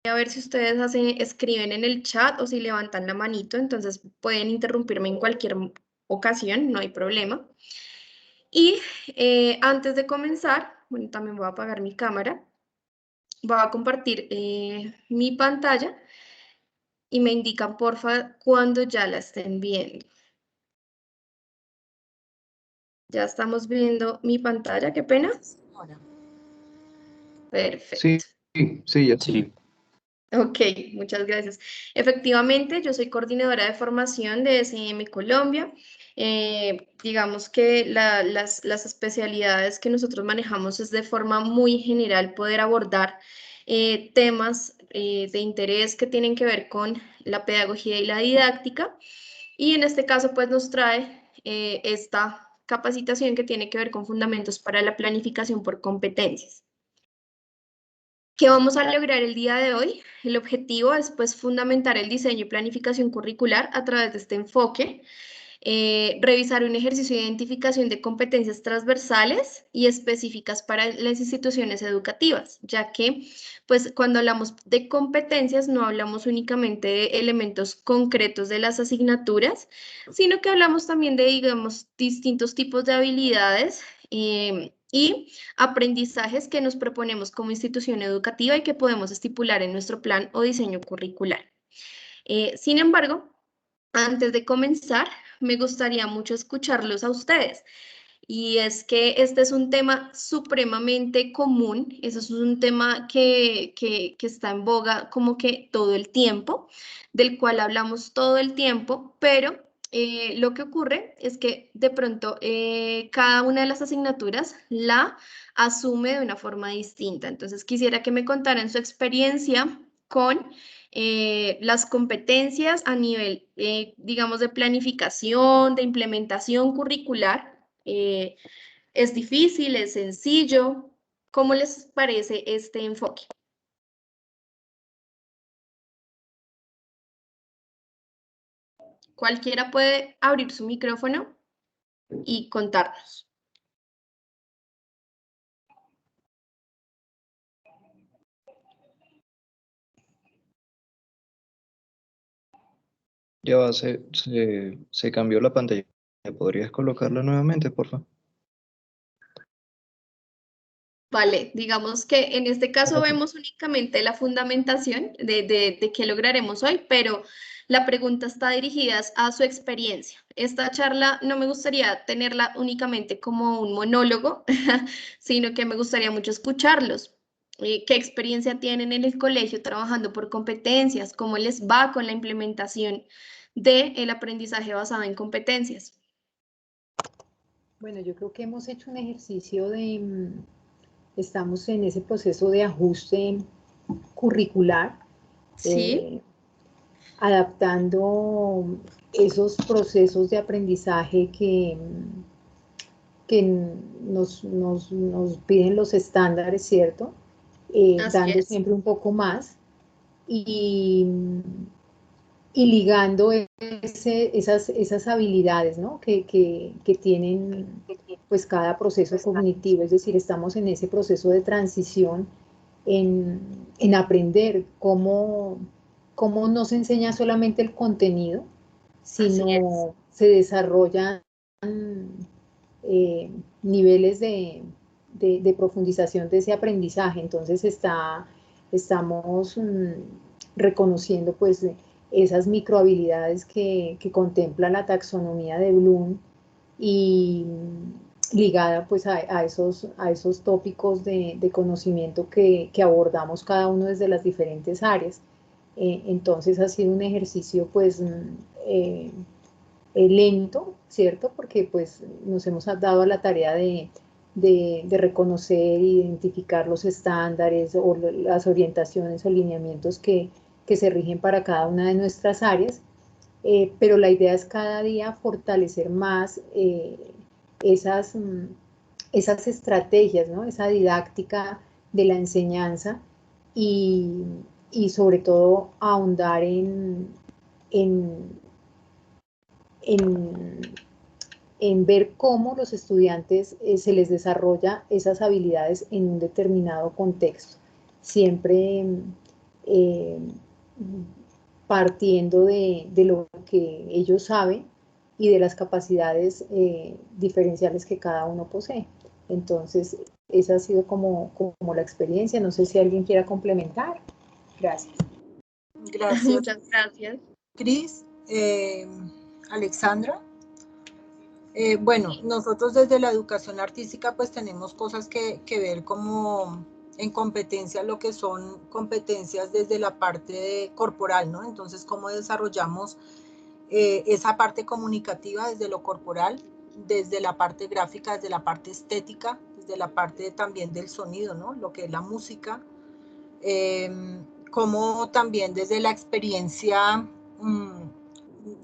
a ver si ustedes escriben en el chat o si levantan la manito, entonces pueden interrumpirme en cualquier ocasión, no hay problema. Y antes de comenzar, bueno, también voy a apagar mi cámara, voy a compartir mi pantalla y me indican, porfa, cuando ya la estén viendo. Ya estamos viendo mi pantalla, qué pena. Perfecto. Sí, sí, ya Sí. Ok, muchas gracias. Efectivamente, yo soy coordinadora de formación de SIM Colombia. Digamos que las especialidades que nosotros manejamos es de forma muy general poder abordar temas de interés que tienen que ver con la pedagogía y la didáctica. Y en este caso, pues nos trae esta capacitación que tiene que ver con fundamentos para la planificación por competencias. ¿Qué vamos a lograr el día de hoy? El objetivo es pues fundamentar el diseño y planificación curricular a través de este enfoque, revisar un ejercicio de identificación de competencias transversales y específicas para las instituciones educativas, ya que pues cuando hablamos de competencias no hablamos únicamente de elementos concretos de las asignaturas, sino que hablamos también de, digamos, distintos tipos de habilidades y aprendizajes que nos proponemos como institución educativa y que podemos estipular en nuestro plan o diseño curricular. Sin embargo, antes de comenzar, me gustaría mucho escucharlos a ustedes. Y es que este es un tema supremamente común, eso es un tema que está en boga como que todo el tiempo, del cual hablamos todo el tiempo, pero lo que ocurre es que de pronto cada una de las asignaturas la asume de una forma distinta. Entonces quisiera que me contaran su experiencia con las competencias a nivel, digamos, de planificación, de implementación curricular. ¿Es difícil? ¿Es sencillo? ¿Cómo les parece este enfoque? Cualquiera puede abrir su micrófono y contarnos. ya va, se cambió la pantalla. ¿Podrías colocarla nuevamente, por favor? Vale, digamos que en este caso vemos únicamente la fundamentación de qué lograremos hoy, pero la pregunta está dirigida a su experiencia. Esta charla no me gustaría tenerla únicamente como un monólogo, sino que me gustaría mucho escucharlos. ¿Qué experiencia tienen en el colegio trabajando por competencias? ¿Cómo les va con la implementación del aprendizaje basado en competencias? Bueno, yo creo que hemos hecho un ejercicio estamos en ese proceso de ajuste curricular, Sí, adaptando esos procesos de aprendizaje que nos piden los estándares, ¿cierto? así Dando es. siempre un poco más y, y ligando esas habilidades, ¿no? que tienen pues cada proceso cognitivo, es decir, estamos en ese proceso de transición en aprender cómo no se enseña solamente el contenido, Así es. sino se desarrollan eh, niveles de profundización de ese aprendizaje. Entonces estamos reconociendo pues esas microhabilidades que contempla la taxonomía de Bloom y ligada pues a esos tópicos de conocimiento que abordamos cada uno desde las diferentes áreas. Entonces ha sido un ejercicio pues lento, ¿cierto? Porque pues nos hemos dado a la tarea de reconocer, identificar los estándares o las orientaciones o lineamientos que se rigen para cada una de nuestras áreas, pero la idea es cada día fortalecer más esas, esas estrategias, ¿no? Esa didáctica de la enseñanza y, y sobre todo ahondar en, en, en ver cómo los estudiantes se les desarrolla esas habilidades en un determinado contexto. Siempre partiendo de lo que ellos saben y de las capacidades diferenciales que cada uno posee. Entonces, esa ha sido como la experiencia. No sé si alguien quiera complementar. Gracias. Gracias. Muchas gracias. Cris, Alexandra. Bueno, nosotros desde la educación artística pues tenemos cosas que ver como en competencias, lo que son competencias desde la parte corporal, ¿no? Entonces, cómo desarrollamos esa parte comunicativa desde lo corporal, desde la parte gráfica, desde la parte estética, desde la parte también del sonido, ¿no? Lo que es la música, como también desde la experiencia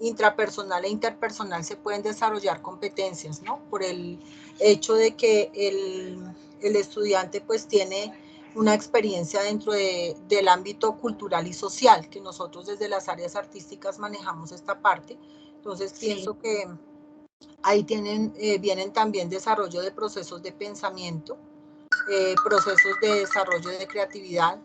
intrapersonal e interpersonal se pueden desarrollar competencias, ¿no? Por el hecho de que el estudiante pues tiene una experiencia dentro del ámbito cultural y social, que nosotros desde las áreas artísticas manejamos esta parte. Entonces pienso que ahí vienen también desarrollo de procesos de pensamiento, procesos de desarrollo de creatividad,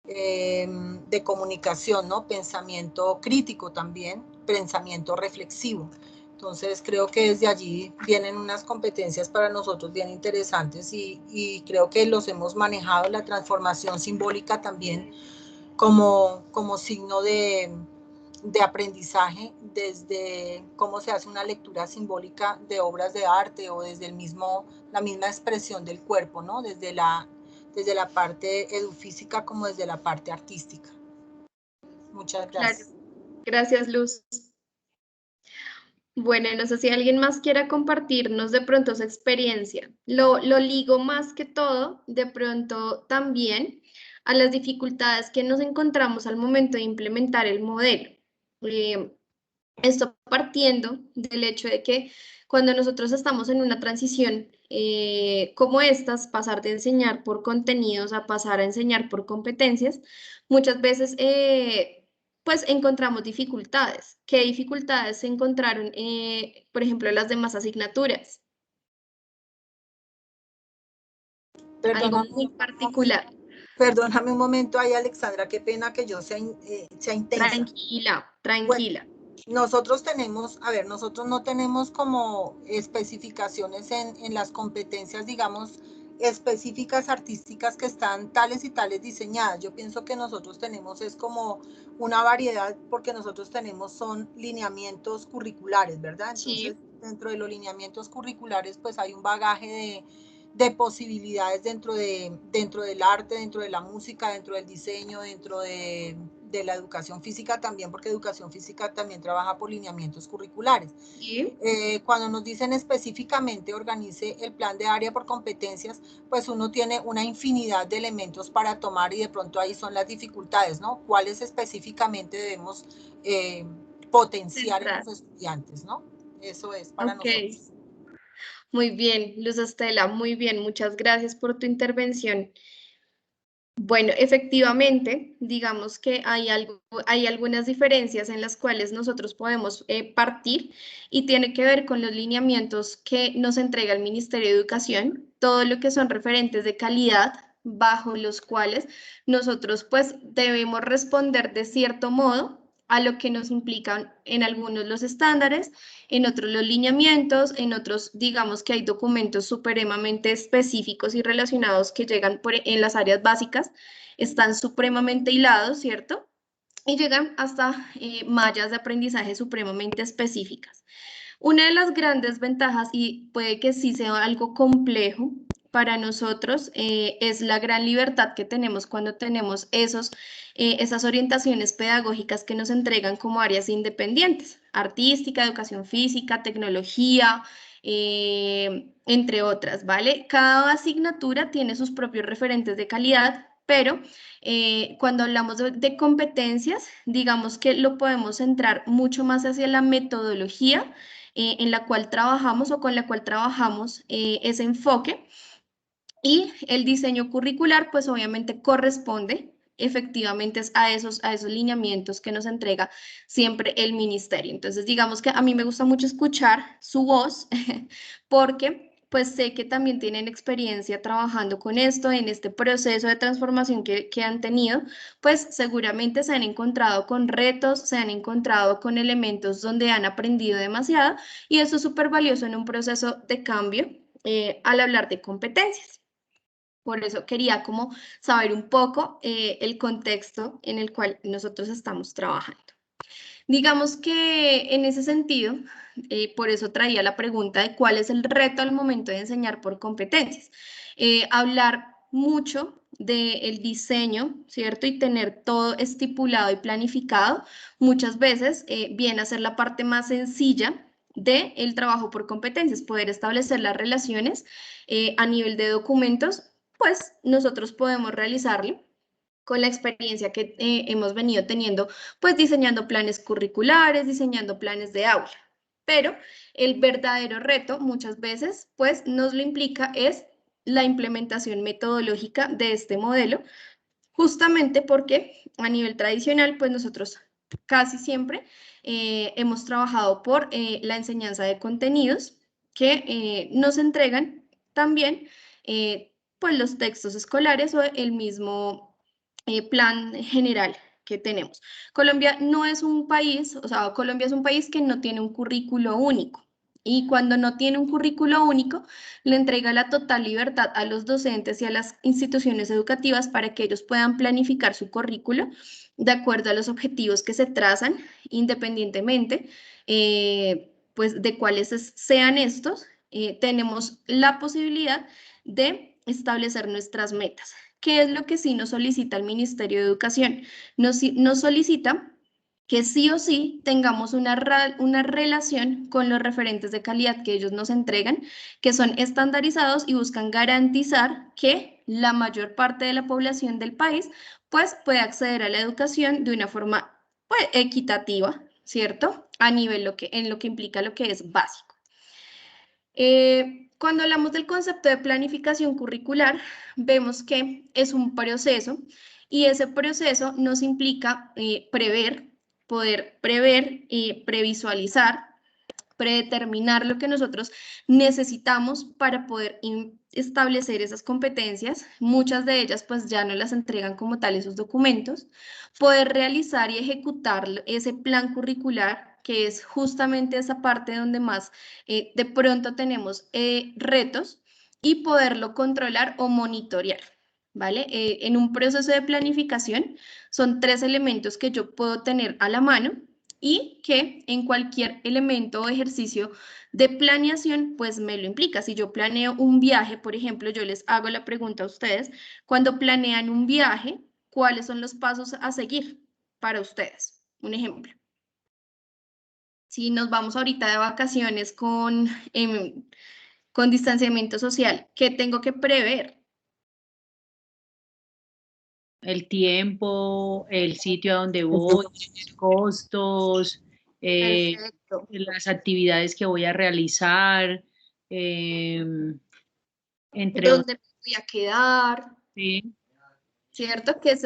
de comunicación, ¿no? Pensamiento crítico también, pensamiento reflexivo. Entonces creo que desde allí vienen unas competencias para nosotros bien interesantes y creo que los hemos manejado, la transformación simbólica también como signo de aprendizaje, desde cómo se hace una lectura simbólica de obras de arte o desde la misma expresión del cuerpo, ¿no? Desde la parte edufísica como desde la parte artística. Muchas gracias. Claro. Gracias, Luz. Bueno, no sé si alguien más quiera compartirnos de pronto su experiencia. Lo ligo más que todo, de pronto también, a las dificultades que nos encontramos al momento de implementar el modelo. Esto partiendo del hecho de que cuando nosotros estamos en una transición como estas, pasar de enseñar por contenidos a pasar a enseñar por competencias, muchas veces pues encontramos dificultades. ¿Qué dificultades se encontraron, por ejemplo, en las demás asignaturas? Algo muy particular. Perdóname un momento ahí, Alexandra, qué pena que yo sea intensa. Tranquila, tranquila. Bueno, nosotros no tenemos como especificaciones en las competencias, digamos, específicas artísticas que están tales y tales diseñadas. Yo pienso que nosotros tenemos es como una variedad porque nosotros son lineamientos curriculares, ¿verdad? Entonces, Sí. dentro de los lineamientos curriculares, pues hay un bagaje de posibilidades dentro del arte, dentro de la música, dentro del diseño, dentro de la educación física también, porque educación física también trabaja por lineamientos curriculares. Sí. Cuando nos dicen específicamente organice el plan de área por competencias, pues uno tiene una infinidad de elementos para tomar y de pronto ahí son las dificultades, ¿no? ¿Cuáles específicamente debemos potenciar en los estudiantes, ¿no? Eso es para nosotros. Muy bien, Luz Estela, muy bien, muchas gracias por tu intervención. Bueno, efectivamente, digamos que hay algunas diferencias en las cuales nosotros podemos partir y tiene que ver con los lineamientos que nos entrega el Ministerio de Educación, todo lo que son referentes de calidad bajo los cuales nosotros pues debemos responder de cierto modo a lo que nos implican en algunos los estándares, en otros los lineamientos, en otros digamos que hay documentos supremamente específicos y relacionados que llegan en las áreas básicas, están supremamente hilados, ¿cierto? Y llegan hasta mallas de aprendizaje supremamente específicas. Una de las grandes ventajas, y puede que sí sea algo complejo para nosotros, es la gran libertad que tenemos cuando tenemos esas orientaciones pedagógicas que nos entregan como áreas independientes, artística, educación física, tecnología, entre otras, ¿vale? Cada asignatura tiene sus propios referentes de calidad, pero cuando hablamos de competencias, digamos que lo podemos centrar mucho más hacia la metodología en la cual trabajamos o con la cual trabajamos ese enfoque. Y el diseño curricular, pues obviamente corresponde efectivamente a esos lineamientos que nos entrega siempre el ministerio. Entonces, digamos que a mí me gusta mucho escuchar su voz porque pues sé que también tienen experiencia trabajando con esto, en este proceso de transformación que han tenido, pues seguramente se han encontrado con retos, se han encontrado con elementos donde han aprendido demasiado y eso es súper valioso en un proceso de cambio al hablar de competencias. Por eso quería como saber un poco el contexto en el cual nosotros estamos trabajando. Digamos que en ese sentido, por eso traía la pregunta de cuál es el reto al momento de enseñar por competencias. Hablar mucho del diseño, ¿cierto? Y tener todo estipulado y planificado, muchas veces viene a ser la parte más sencilla del trabajo por competencias, poder establecer las relaciones a nivel de documentos, pues nosotros podemos realizarlo con la experiencia que hemos venido teniendo, pues diseñando planes curriculares, diseñando planes de aula. Pero el verdadero reto muchas veces, pues nos lo implica es la implementación metodológica de este modelo, justamente porque a nivel tradicional, pues nosotros casi siempre hemos trabajado por la enseñanza de contenidos que nos entregan también pues los textos escolares o el mismo plan general que tenemos. Colombia no es un país, o sea, Colombia es un país que no tiene un currículo único. Y cuando no tiene un currículo único, le entrega la total libertad a los docentes y a las instituciones educativas para que ellos puedan planificar su currículo de acuerdo a los objetivos que se trazan, independientemente pues de cuáles sean estos. Tenemos la posibilidad de establecer nuestras metas. ¿Qué es lo que sí nos solicita el Ministerio de Educación? Nos solicita que sí o sí tengamos una relación con los referentes de calidad que ellos nos entregan, que son estandarizados y buscan garantizar que la mayor parte de la población del país pues puede acceder a la educación de una forma pues, equitativa, ¿cierto? A nivel en lo que implica lo que es básico. Cuando hablamos del concepto de planificación curricular, vemos que es un proceso y ese proceso nos implica poder prever y previsualizar, predeterminar lo que nosotros necesitamos para poder establecer esas competencias. Muchas de ellas pues ya no las entregan como tal esos documentos. Poder realizar y ejecutar ese plan curricular, que es justamente esa parte donde más de pronto tenemos retos, y poderlo controlar o monitorear. ¿Vale? En un proceso de planificación son 3 elementos que yo puedo tener a la mano y que en cualquier elemento o ejercicio de planeación, pues me lo implica. Si yo planeo un viaje, por ejemplo, yo les hago la pregunta a ustedes, cuando planean un viaje, ¿cuáles son los pasos a seguir para ustedes? Un ejemplo. Si nos vamos ahorita de vacaciones con distanciamiento social, ¿qué tengo que prever? El tiempo, el sitio a donde voy, los costos, Perfecto. las actividades que voy a realizar, entre ¿Dónde me voy a quedar? sí. ¿Cierto? Que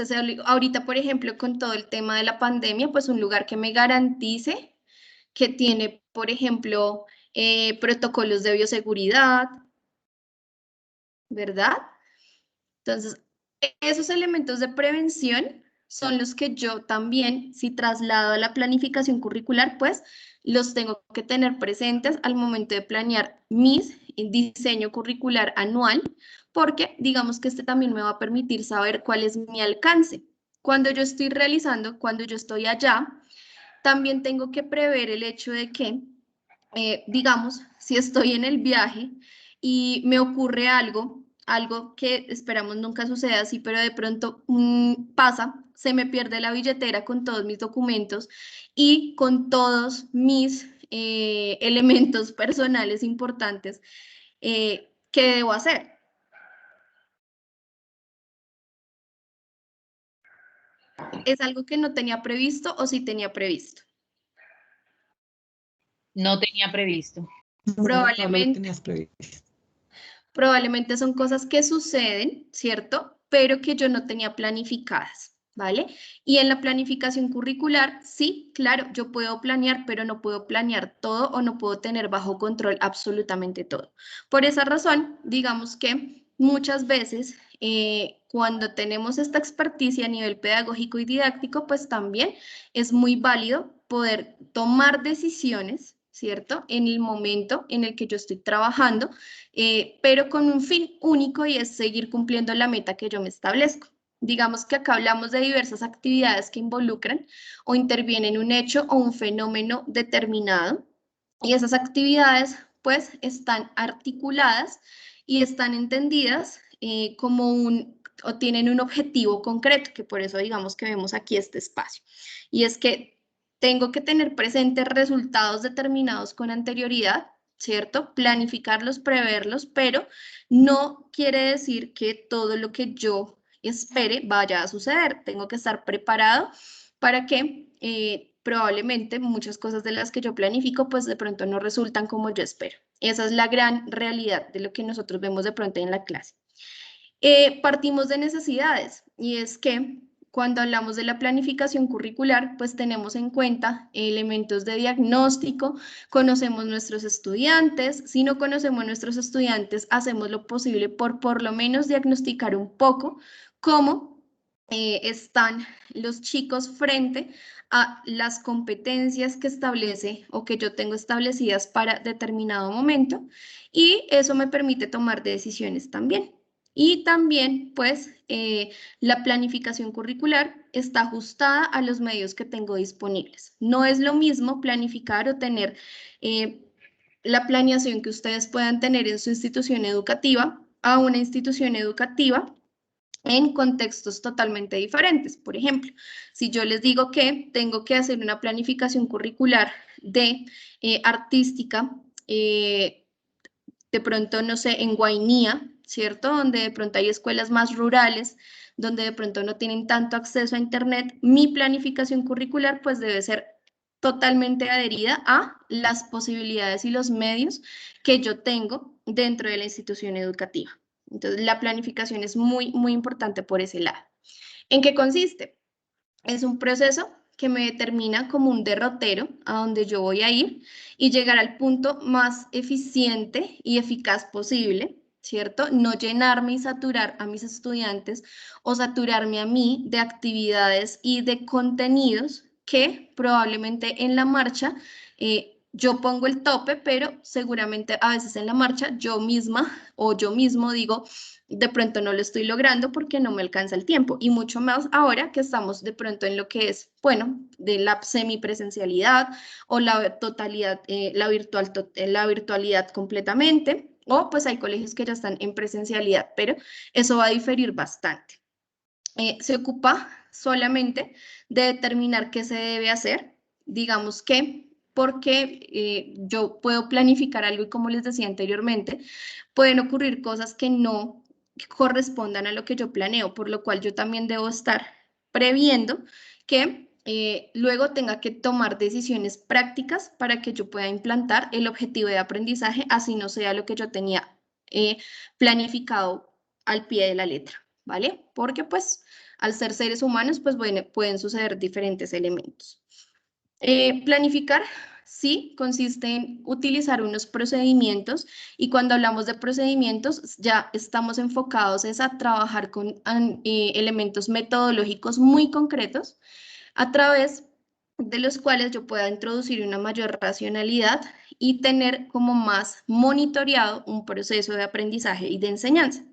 ahorita, por ejemplo, con todo el tema de la pandemia, pues un lugar que me garantice que tiene, por ejemplo, protocolos de bioseguridad, ¿verdad? Entonces, esos elementos de prevención son los que yo también, si traslado a la planificación curricular, pues los tengo que tener presentes al momento de planear mis diseño curricular anual, porque digamos que este también me va a permitir saber cuál es mi alcance. Cuando yo estoy realizando, cuando yo estoy allá, también tengo que prever el hecho de que, digamos, si estoy en el viaje y me ocurre algo que esperamos nunca suceda así, pero de pronto pasa, se me pierde la billetera con todos mis documentos y con todos mis elementos personales importantes, ¿qué debo hacer? ¿Es algo que no tenía previsto o sí tenía previsto? No tenía previsto. Probablemente. No tenías previsto. Probablemente son cosas que suceden, ¿cierto? Pero que yo no tenía planificadas. ¿vale? Y en la planificación curricular, sí, claro, yo puedo planear, pero no puedo planear todo o no puedo tener bajo control absolutamente todo. Por esa razón, digamos que muchas veces cuando tenemos esta experticia a nivel pedagógico y didáctico, pues también es muy válido poder tomar decisiones, ¿cierto? En el momento en el que yo estoy trabajando, pero con un fin único y es seguir cumpliendo la meta que yo me establezco. Digamos que acá hablamos de diversas actividades que involucran o intervienen un hecho o un fenómeno determinado y esas actividades pues están articuladas y están entendidas como o tienen un objetivo concreto, que por eso digamos que vemos aquí este espacio. Y es que tengo que tener presentes resultados determinados con anterioridad, ¿cierto? Planificarlos, preverlos, pero no quiere decir que todo lo que yo espere vaya a suceder. Tengo que estar preparado para que probablemente muchas cosas de las que yo planifico pues de pronto no resultan como yo espero. Esa es la gran realidad de lo que nosotros vemos de pronto en la clase. Partimos de necesidades y es que cuando hablamos de la planificación curricular, pues tenemos en cuenta elementos de diagnóstico, conocemos nuestros estudiantes, si no conocemos nuestros estudiantes, hacemos lo posible por lo menos diagnosticar un poco cómo están los chicos frente a las competencias que establece o que yo tengo establecidas para determinado momento y eso me permite tomar decisiones también. Y también, pues, la planificación curricular está ajustada a los medios que tengo disponibles. No es lo mismo planificar o tener la planeación que ustedes puedan tener en su institución educativa a una institución educativa en contextos totalmente diferentes. Por ejemplo, si yo les digo que tengo que hacer una planificación curricular de artística, de pronto, no sé, en Guainía, ¿cierto? Donde de pronto hay escuelas más rurales, donde de pronto no tienen tanto acceso a Internet, mi planificación curricular pues debe ser totalmente adherida a las posibilidades y los medios que yo tengo dentro de la institución educativa. Entonces, la planificación es muy, muy importante por ese lado. ¿En qué consiste? Es un proceso que me determina como un derrotero a donde yo voy a ir y llegar al punto más eficiente y eficaz posible, ¿cierto? No llenarme y saturar a mis estudiantes o saturarme a mí de actividades y de contenidos que probablemente en la marcha yo pongo el tope, pero seguramente a veces en la marcha yo misma o yo mismo digo, de pronto no lo estoy logrando porque no me alcanza el tiempo y mucho más ahora que estamos de pronto en lo que es, bueno, de la semipresencialidad o la totalidad, la virtualidad completamente o pues hay colegios que ya están en presencialidad, pero eso va a diferir bastante. Se ocupa solamente de determinar qué se debe hacer, digamos que porque yo puedo planificar algo y como les decía anteriormente, pueden ocurrir cosas que no correspondan a lo que yo planeo, por lo cual yo también debo estar previendo que luego tenga que tomar decisiones prácticas para que yo pueda implantar el objetivo de aprendizaje, así no sea lo que yo tenía planificado al pie de la letra, ¿vale? Porque pues al ser seres humanos, pues bueno, pueden suceder diferentes elementos. Planificar, sí, consiste en utilizar unos procedimientos y cuando hablamos de procedimientos ya estamos enfocados es a trabajar con elementos metodológicos muy concretos a través de los cuales yo pueda introducir una mayor racionalidad y tener como más monitoreado un proceso de aprendizaje y de enseñanza.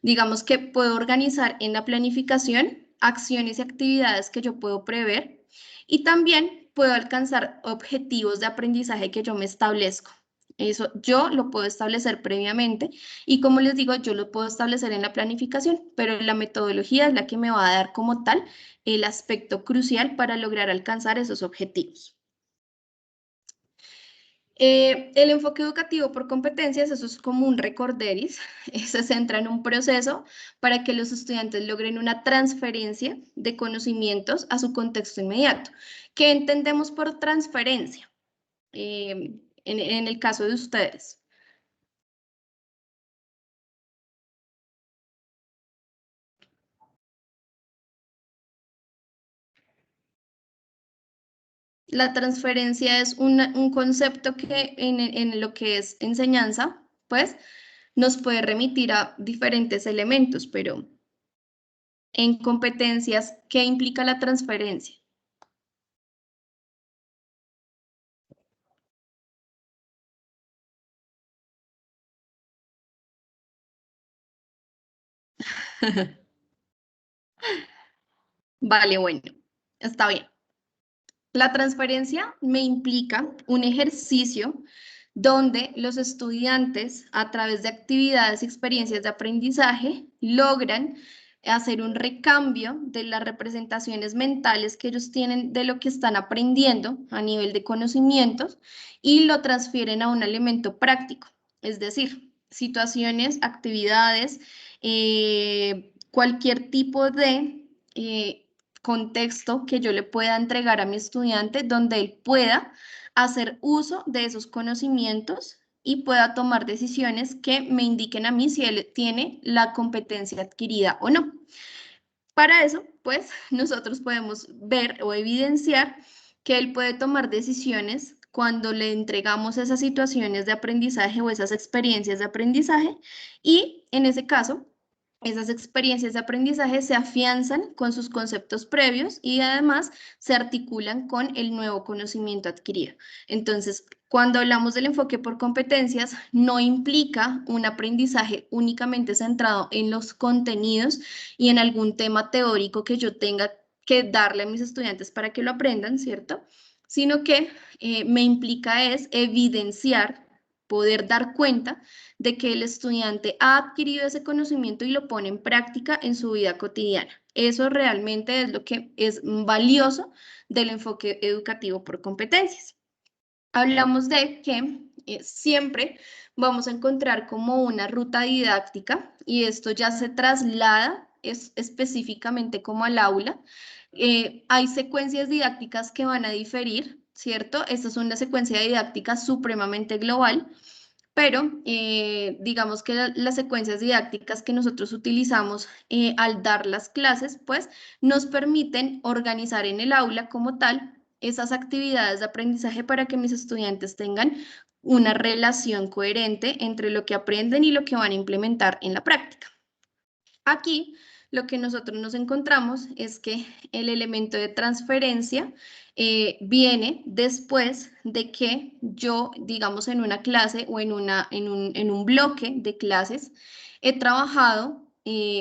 Digamos que puedo organizar en la planificación acciones y actividades que yo puedo prever y también puedo alcanzar objetivos de aprendizaje que yo me establezco. Eso yo lo puedo establecer previamente y como les digo, yo lo puedo establecer en la planificación, pero la metodología es la que me va a dar como tal el aspecto crucial para lograr alcanzar esos objetivos. El enfoque educativo por competencias, eso es como un recorderis, se centra en un proceso para que los estudiantes logren una transferencia de conocimientos a su contexto inmediato. ¿Qué entendemos por transferencia en el caso de ustedes? La transferencia es un concepto que en lo que es enseñanza, pues, nos puede remitir a diferentes elementos, pero en competencias, ¿qué implica la transferencia? Vale, bueno, está bien. La transferencia me implica un ejercicio donde los estudiantes, a través de actividades y experiencias de aprendizaje, logran hacer un recambio de las representaciones mentales que ellos tienen de lo que están aprendiendo a nivel de conocimientos y lo transfieren a un elemento práctico, es decir, situaciones, actividades, cualquier tipo de contexto que yo le pueda entregar a mi estudiante donde él pueda hacer uso de esos conocimientos y pueda tomar decisiones que me indiquen a mí si él tiene la competencia adquirida o no. Para eso, pues, nosotros podemos ver o evidenciar que él puede tomar decisiones cuando le entregamos esas situaciones de aprendizaje o esas experiencias de aprendizaje y en ese caso, esas experiencias de aprendizaje se afianzan con sus conceptos previos y además se articulan con el nuevo conocimiento adquirido. Entonces, cuando hablamos del enfoque por competencias, no implica un aprendizaje únicamente centrado en los contenidos y en algún tema teórico que yo tenga que darle a mis estudiantes para que lo aprendan, ¿cierto? Sino que me implica es evidenciar, poder dar cuenta de que el estudiante ha adquirido ese conocimiento y lo pone en práctica en su vida cotidiana. Eso realmente es lo que es valioso del enfoque educativo por competencias. Hablamos de que siempre vamos a encontrar como una ruta didáctica y esto ya se traslada específicamente como al aula. Hay secuencias didácticas que van a diferir, ¿cierto? Esta es una secuencia didáctica supremamente global, pero digamos que las secuencias didácticas que nosotros utilizamos al dar las clases, pues nos permiten organizar en el aula como tal esas actividades de aprendizaje para que mis estudiantes tengan una relación coherente entre lo que aprenden y lo que van a implementar en la práctica. Aquí lo que nosotros nos encontramos es que el elemento de transferencia viene después de que yo, digamos, en una clase o en un bloque de clases, he trabajado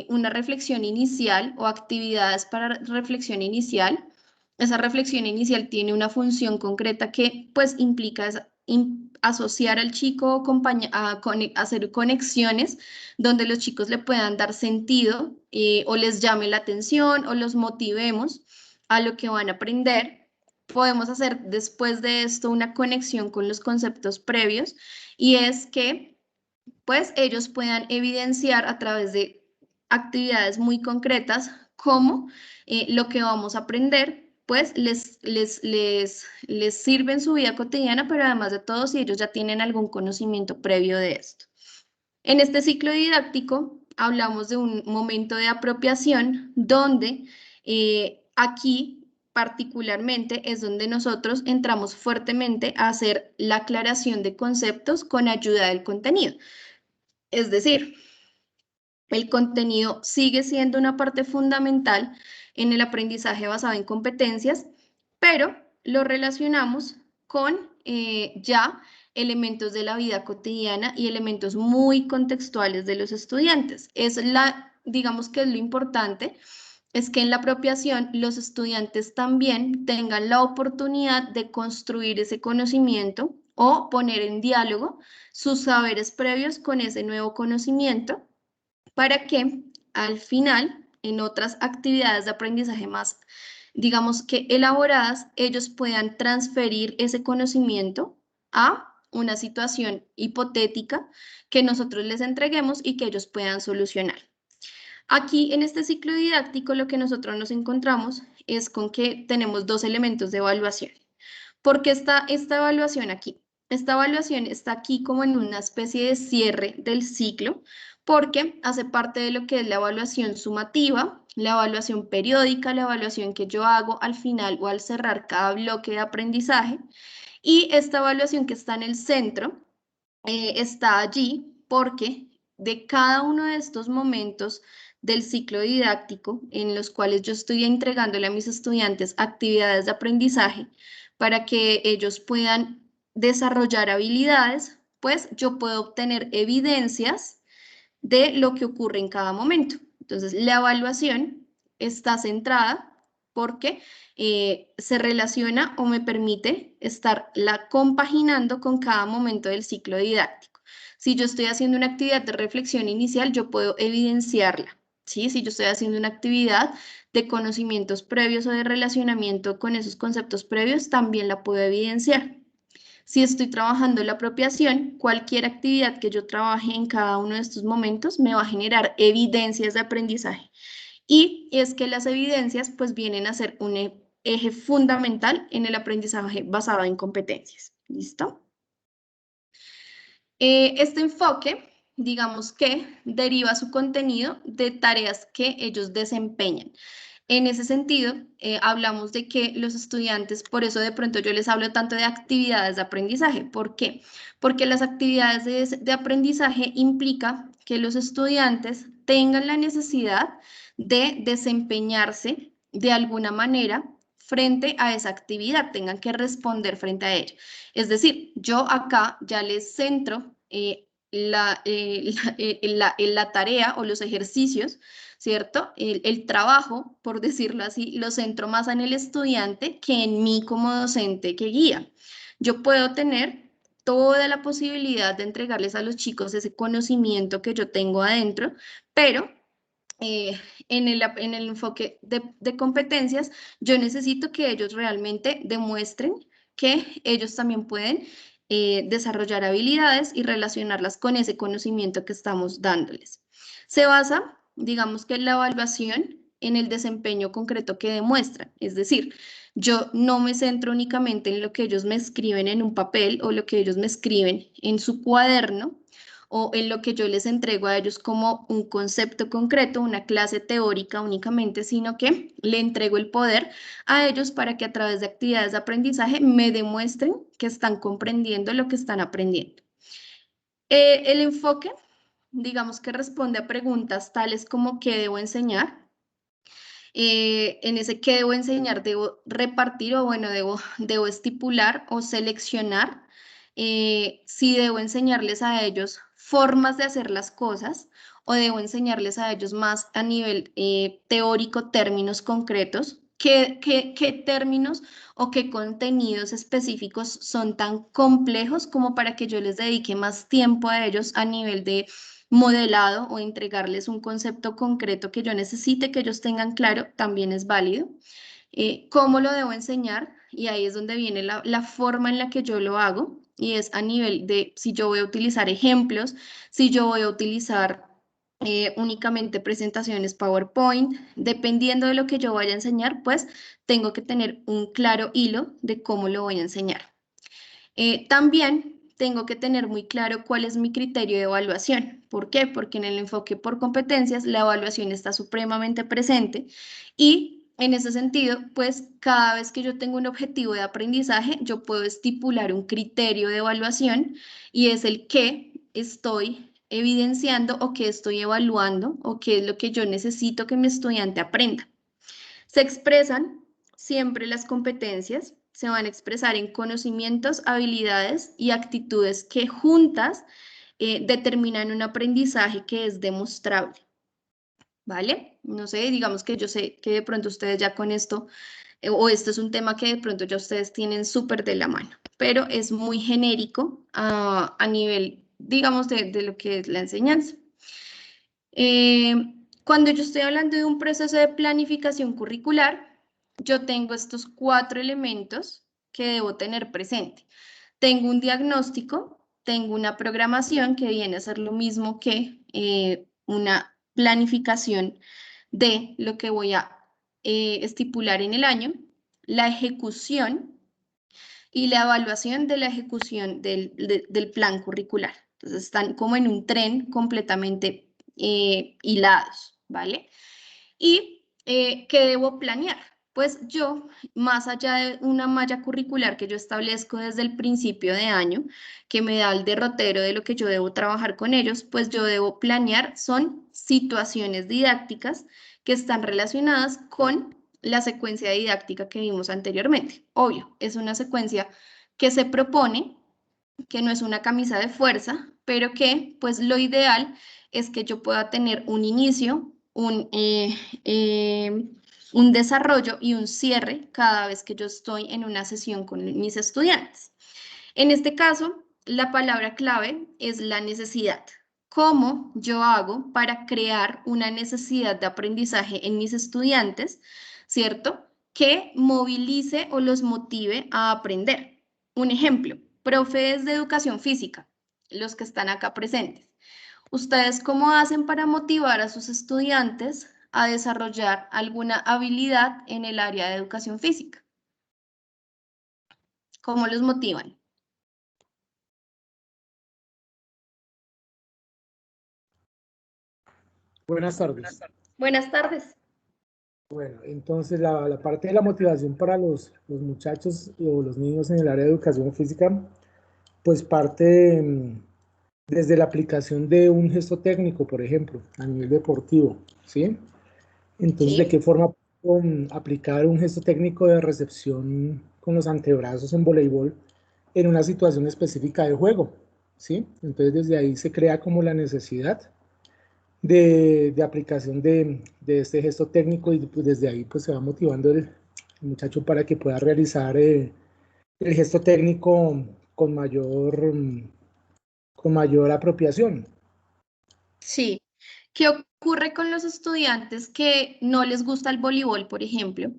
una reflexión inicial o actividades para reflexión inicial. Esa reflexión inicial tiene una función concreta que pues implica asociar al chico, hacer conexiones donde los chicos le puedan dar sentido o les llame la atención o los motivemos a lo que van a aprender. Podemos hacer después de esto una conexión con los conceptos previos y es que pues ellos puedan evidenciar a través de actividades muy concretas cómo lo que vamos a aprender pues les sirve en su vida cotidiana, pero además de todo si ellos ya tienen algún conocimiento previo de esto. En este ciclo didáctico hablamos de un momento de apropiación donde aquí particularmente es donde nosotros entramos fuertemente a hacer la aclaración de conceptos con ayuda del contenido. Es decir, el contenido sigue siendo una parte fundamental en el aprendizaje basado en competencias, pero lo relacionamos con ya elementos de la vida cotidiana y elementos muy contextuales de los estudiantes. Digamos que es lo importante, es que en la apropiación los estudiantes también tengan la oportunidad de construir ese conocimiento o poner en diálogo sus saberes previos con ese nuevo conocimiento para que al final, en otras actividades de aprendizaje más, digamos que elaboradas, ellos puedan transferir ese conocimiento a una situación hipotética que nosotros les entreguemos y que ellos puedan solucionar. Aquí en este ciclo didáctico lo que nosotros nos encontramos es con que tenemos dos elementos de evaluación. ¿Por qué está esta evaluación aquí? Esta evaluación está aquí como en una especie de cierre del ciclo, porque hace parte de lo que es la evaluación sumativa, la evaluación periódica, la evaluación que yo hago al final o al cerrar cada bloque de aprendizaje. Y esta evaluación que está en el centro está allí porque de cada uno de estos momentos del ciclo didáctico en los cuales yo estoy entregándole a mis estudiantes actividades de aprendizaje para que ellos puedan desarrollar habilidades, pues yo puedo obtener evidencias de lo que ocurre en cada momento. Entonces, la evaluación está centrada porque se relaciona o me permite estarla compaginando con cada momento del ciclo didáctico. Si yo estoy haciendo una actividad de reflexión inicial, yo puedo evidenciarla. ¿Sí? Si yo estoy haciendo una actividad de conocimientos previos o de relacionamiento con esos conceptos previos, también la puedo evidenciar. Si estoy trabajando la apropiación, cualquier actividad que yo trabaje en cada uno de estos momentos me va a generar evidencias de aprendizaje. Y es que las evidencias pues vienen a ser un eje fundamental en el aprendizaje basado en competencias. ¿Listo? Este enfoque, digamos que deriva su contenido de tareas que ellos desempeñan. En ese sentido, hablamos de que los estudiantes, por eso de pronto yo les hablo tanto de actividades de aprendizaje. ¿Por qué? Porque las actividades de aprendizaje implica que los estudiantes tengan la necesidad de desempeñarse de alguna manera frente a esa actividad, tengan que responder frente a ella. Es decir, yo acá ya les centro la tarea o los ejercicios, ¿cierto? El trabajo, por decirlo así, lo centro más en el estudiante que en mí como docente que guía. Yo puedo tener toda la posibilidad de entregarles a los chicos ese conocimiento que yo tengo adentro, pero en el enfoque de competencias, yo necesito que ellos realmente demuestren que ellos también pueden desarrollar habilidades y relacionarlas con ese conocimiento que estamos dándoles. Se basa, digamos que la evaluación en el desempeño concreto que demuestran, es decir, yo no me centro únicamente en lo que ellos me escriben en un papel o lo que ellos me escriben en su cuaderno, o en lo que yo les entrego a ellos como un concepto concreto, una clase teórica únicamente, sino que le entrego el poder a ellos para que a través de actividades de aprendizaje me demuestren que están comprendiendo lo que están aprendiendo. El enfoque, digamos que responde a preguntas tales como ¿qué debo enseñar? En ese qué debo enseñar, debo repartir o bueno, debo estipular o seleccionar si debo enseñarles a ellos formas de hacer las cosas o debo enseñarles a ellos más a nivel teórico, términos concretos. ¿Qué términos o qué contenidos específicos son tan complejos como para que yo les dedique más tiempo a ellos a nivel de modelado o entregarles un concepto concreto que yo necesite que ellos tengan claro, también es válido. ¿Cómo lo debo enseñar? Y ahí es donde viene la forma en la que yo lo hago, y es a nivel de si yo voy a utilizar ejemplos, si yo voy a utilizar únicamente presentaciones PowerPoint, dependiendo de lo que yo vaya a enseñar, pues tengo que tener un claro hilo de cómo lo voy a enseñar. También tengo que tener muy claro cuál es mi criterio de evaluación. ¿Por qué? Porque en el enfoque por competencias la evaluación está supremamente presente y en ese sentido, pues cada vez que yo tengo un objetivo de aprendizaje, yo puedo estipular un criterio de evaluación y es el que estoy evidenciando o que estoy evaluando o qué es lo que yo necesito que mi estudiante aprenda. Se expresan siempre las competencias, se van a expresar en conocimientos, habilidades y actitudes que juntas determinan un aprendizaje que es demostrable. ¿Vale? No sé, digamos que yo sé que de pronto ustedes ya con esto, o esto es un tema que de pronto ya ustedes tienen súper de la mano, pero es muy genérico a nivel, digamos, de lo que es la enseñanza. Cuando yo estoy hablando de un proceso de planificación curricular, yo tengo estos 4 elementos que debo tener presente. Tengo un diagnóstico, tengo una programación que viene a ser lo mismo que una planificación de lo que voy a estipular en el año, la ejecución y la evaluación de la ejecución del plan curricular. Entonces están como en un tren completamente hilados, ¿vale? ¿Y qué debo planear? Pues yo, más allá de una malla curricular que yo establezco desde el principio de año, que me da el derrotero de lo que yo debo trabajar con ellos, pues yo debo planear, son situaciones didácticas que están relacionadas con la secuencia didáctica que vimos anteriormente. Obvio, es una secuencia que se propone, que no es una camisa de fuerza, pero que pues lo ideal es que yo pueda tener un inicio, un desarrollo y un cierre cada vez que yo estoy en una sesión con mis estudiantes. En este caso, la palabra clave es la necesidad. ¿Cómo yo hago para crear una necesidad de aprendizaje en mis estudiantes, ¿cierto? Que movilice o los motive a aprender. Un ejemplo, profes de educación física, los que están acá presentes. ¿Ustedes cómo hacen para motivar a sus estudiantes a desarrollar alguna habilidad en el área de educación física? ¿Cómo los motivan? Buenas tardes. Buenas tardes. Bueno, entonces la parte de la motivación para los muchachos o los niños en el área de educación física, pues parte desde la aplicación de un gesto técnico, por ejemplo, a nivel deportivo, ¿sí? Entonces, ¿de qué forma aplicar un gesto técnico de recepción con los antebrazos en voleibol en una situación específica de juego? ¿Sí? Entonces, desde ahí se crea como la necesidad de aplicación de este gesto técnico y pues desde ahí pues se va motivando el muchacho para que pueda realizar el gesto técnico con mayor apropiación. Sí. ¿Qué ocurre con los estudiantes que no les gusta el voleibol, por ejemplo,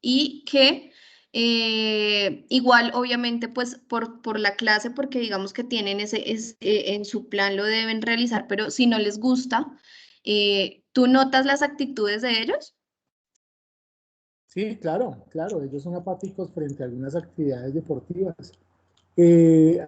y que igual, obviamente, pues por la clase, porque digamos que tienen en su plan lo deben realizar, pero si no les gusta, ¿tú notas las actitudes de ellos? Sí, claro, claro, ellos son apáticos frente a algunas actividades deportivas.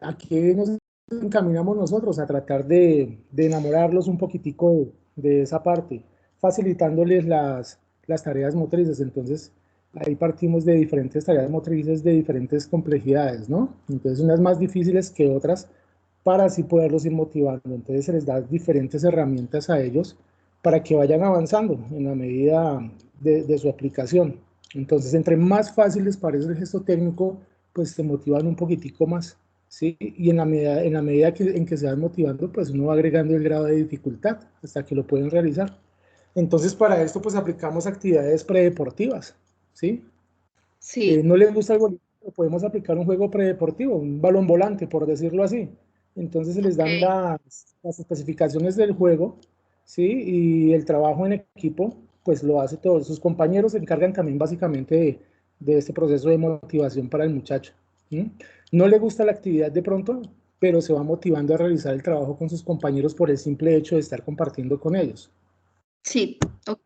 ¿A qué nos encaminamos nosotros? A tratar de enamorarlos un poquitico de esa parte, facilitándoles las tareas motrices. Entonces, ahí partimos de diferentes tareas motrices de diferentes complejidades, ¿no? Entonces, unas más difíciles que otras para así poderlos ir motivando. Entonces, se les da diferentes herramientas a ellos para que vayan avanzando en la medida de su aplicación. Entonces, entre más fácil les parece el gesto técnico, pues te motivan un poquitico más, ¿sí? Y en la medida en que se van motivando, pues uno va agregando el grado de dificultad hasta que lo pueden realizar. Entonces, para esto, pues aplicamos actividades predeportivas, ¿sí? Sí. No les gusta el voleibol, podemos aplicar un juego predeportivo, un balón volante, por decirlo así. Entonces, se les dan Ok. las especificaciones del juego, ¿sí? Y el trabajo en equipo, pues lo hace todos. Sus compañeros se encargan también básicamente de este proceso de motivación para el muchacho. ¿Sí? No le gusta la actividad de pronto, pero se va motivando a realizar el trabajo con sus compañeros por el simple hecho de estar compartiendo con ellos. Sí, ok.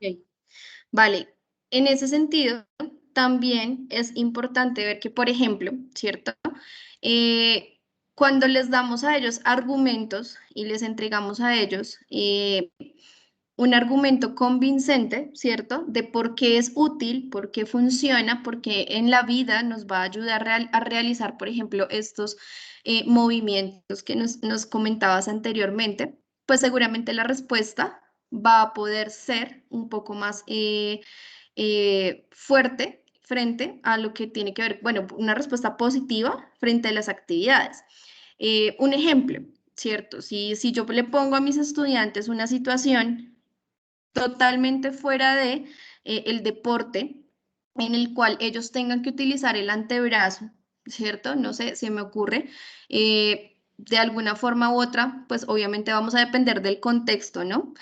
Vale. En ese sentido, también es importante ver que, por ejemplo, ¿cierto? Eh, Cuando les damos a ellos argumentos y les entregamos a ellos un argumento convincente, ¿cierto? De por qué es útil, por qué funciona, por qué en la vida nos va a ayudar a realizar, por ejemplo, estos movimientos que nos comentabas anteriormente, pues seguramente la respuesta va a poder ser un poco más fuerte frente a lo que tiene que ver, bueno, una respuesta positiva frente a las actividades. Un ejemplo, ¿cierto? Si yo le pongo a mis estudiantes una situación totalmente fuera de el deporte en el cual ellos tengan que utilizar el antebrazo, ¿cierto? No sé, se me ocurre. De alguna forma u otra, pues obviamente vamos a depender del contexto, ¿no?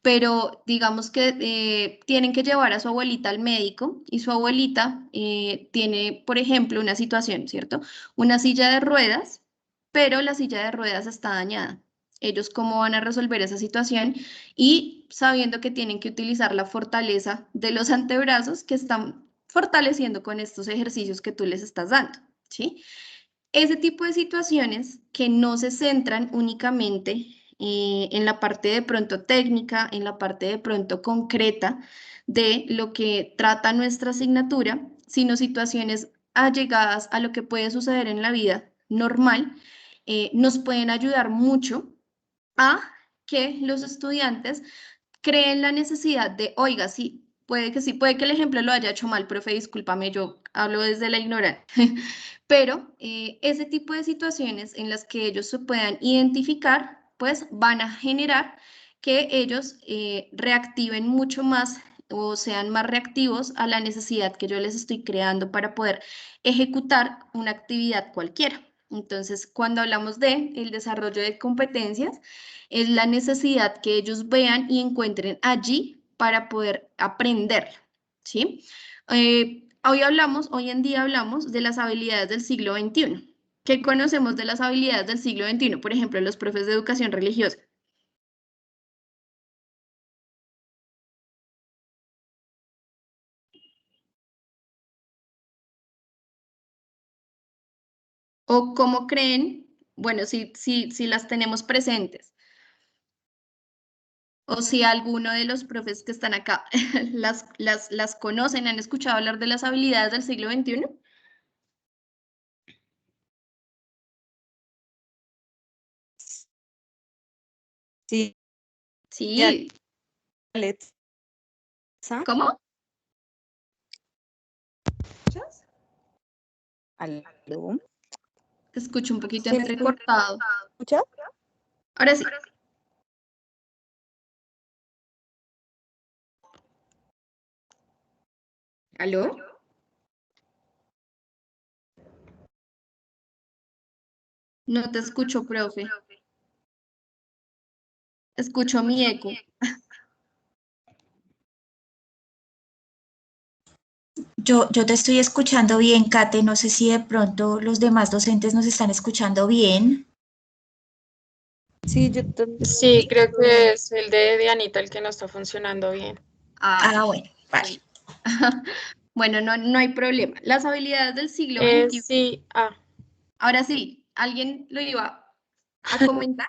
Pero digamos que tienen que llevar a su abuelita al médico y su abuelita tiene, por ejemplo, una situación, ¿cierto? Una silla de ruedas, pero la silla de ruedas está dañada. Ellos cómo van a resolver esa situación y sabiendo que tienen que utilizar la fortaleza de los antebrazos que están fortaleciendo con estos ejercicios que tú les estás dando, ¿sí? Ese tipo de situaciones que no se centran únicamente en la parte de pronto técnica, en la parte de pronto concreta de lo que trata nuestra asignatura, sino situaciones allegadas a lo que puede suceder en la vida normal, nos pueden ayudar mucho a que los estudiantes creen la necesidad de, oiga, sí, puede que el ejemplo lo haya hecho mal, profe, discúlpame, yo hablo desde la ignorancia, pero ese tipo de situaciones en las que ellos se puedan identificar, pues van a generar que ellos reactiven mucho más o sean más reactivos a la necesidad que yo les estoy creando para poder ejecutar una actividad cualquiera. Entonces, cuando hablamos de el desarrollo de competencias, es la necesidad que ellos vean y encuentren allí para poder aprender, ¿sí? Hoy en día hablamos de las habilidades del siglo XXI. ¿Qué conocemos de las habilidades del siglo XXI? Por ejemplo, los profes de educación religiosa. ¿O cómo creen? Bueno, si las tenemos presentes. O si alguno de los profes que están acá las conocen, han escuchado hablar de las habilidades del siglo XXI. Sí, Sí. Alexa. ¿Cómo? ¿Aló? Te escucho un poquito ¿Sí me entrecortado. escucha? Ahora sí. ¿Aló? No te escucho, profe. Escucho mi eco. Yo te estoy escuchando bien, Kate. No sé si de pronto los demás docentes nos están escuchando bien. Sí, Sí, creo que es el de Dianita el que no está funcionando bien. Bueno, vale. Bueno, no hay problema. Las habilidades del siglo XXI. Sí, Ahora sí, ¿alguien lo iba a comentar?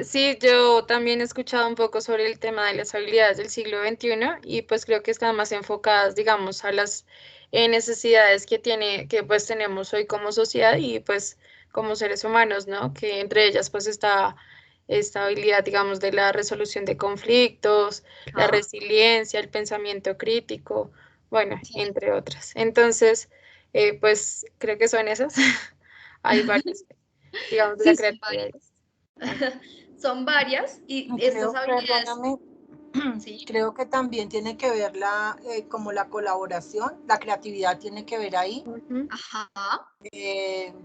sí, yo también he escuchado un poco sobre el tema de las habilidades del siglo XXI y pues creo que están más enfocadas, digamos, a las necesidades que pues tenemos hoy como sociedad y pues como seres humanos, ¿no? Que entre ellas pues está esta habilidad, digamos, de la resolución de conflictos, la resiliencia, el pensamiento crítico, bueno, entre otras. Entonces, pues creo que son esas. Hay varias, digamos, de la Sí, son creatividad. varias. Son varias y estas Creo, habilidades. perdóname, Sí. creo que también tiene que ver como la colaboración, la creatividad tiene que ver ahí. Ajá.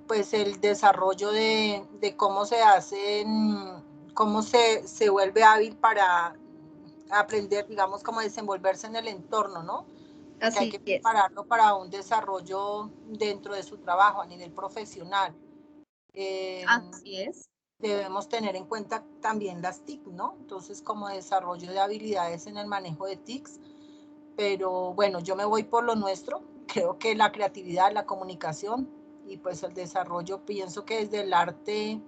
Pues el desarrollo de cómo se hacen, cómo se vuelve hábil para aprender, digamos, cómo desenvolverse en el entorno, ¿no? Porque hay Así que es. prepararlo para un desarrollo dentro de su trabajo a nivel profesional. Así es. Debemos tener en cuenta también las TIC, ¿no? Entonces, como desarrollo de habilidades en el manejo de TICs, pero bueno, yo me voy por lo nuestro, creo que la creatividad, la comunicación y pues el desarrollo, pienso que desde el arte,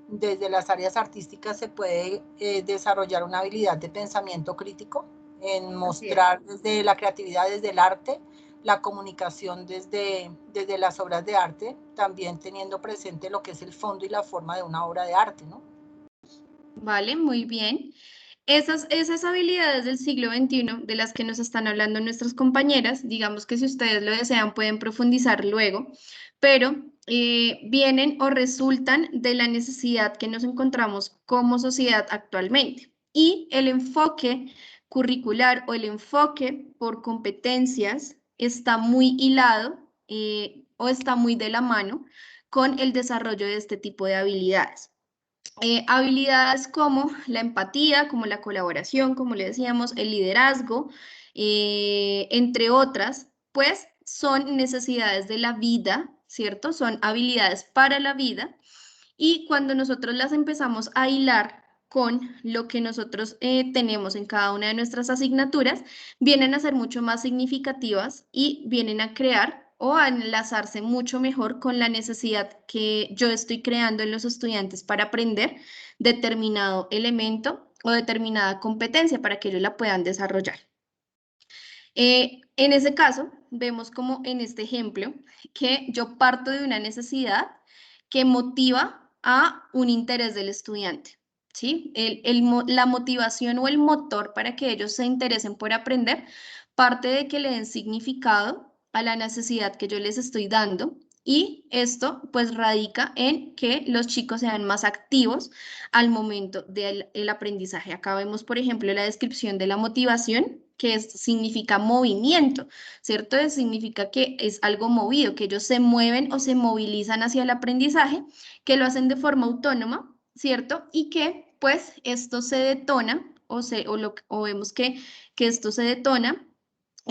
desde las áreas artísticas se puede desarrollar una habilidad de pensamiento crítico, en mostrar desde la creatividad, desde el arte, la comunicación desde las obras de arte, también teniendo presente lo que es el fondo y la forma de una obra de arte, ¿no? Vale, muy bien. Esas habilidades del siglo XXI de las que nos están hablando nuestras compañeras, digamos que si ustedes lo desean pueden profundizar luego, pero vienen o resultan de la necesidad que nos encontramos como sociedad actualmente. Y el enfoque curricular o el enfoque por competencias está muy hilado o está muy de la mano con el desarrollo de este tipo de habilidades. Habilidades como la empatía, como la colaboración, como le decíamos, el liderazgo, entre otras, pues son necesidades de la vida, ¿cierto? Son habilidades para la vida y cuando nosotros las empezamos a hilar con lo que nosotros tenemos en cada una de nuestras asignaturas, vienen a ser mucho más significativas y vienen a crear o a enlazarse mucho mejor con la necesidad que yo estoy creando en los estudiantes para aprender determinado elemento o determinada competencia para que ellos la puedan desarrollar. En ese caso, vemos como en este ejemplo que yo parto de una necesidad que motiva a un interés del estudiante, ¿sí? La motivación o el motor para que ellos se interesen por aprender parte de que le den significado a la necesidad que yo les estoy dando, y esto pues radica en que los chicos sean más activos al momento del aprendizaje. Acá vemos, por ejemplo, la descripción de la motivación, que significa movimiento, ¿cierto? Significa que es algo movido, que ellos se mueven o se movilizan hacia el aprendizaje, que lo hacen de forma autónoma, ¿cierto? Y que pues esto se detona o vemos que esto se detona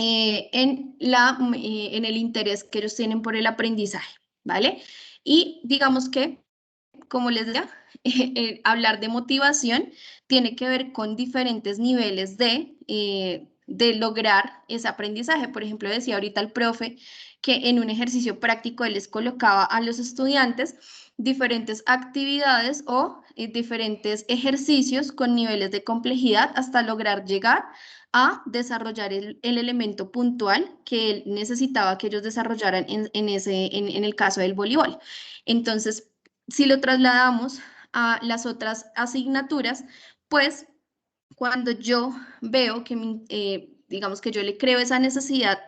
en el interés que ellos tienen por el aprendizaje, ¿vale? Y digamos que, como les decía, hablar de motivación tiene que ver con diferentes niveles de lograr ese aprendizaje. Por ejemplo, decía ahorita el profe que en un ejercicio práctico él les colocaba a los estudiantes diferentes actividades o diferentes ejercicios con niveles de complejidad hasta lograr llegar a desarrollar el elemento puntual que él necesitaba que ellos desarrollaran en el caso del voleibol. Entonces, si lo trasladamos a las otras asignaturas, pues cuando yo veo que, digamos que yo le creo esa necesidad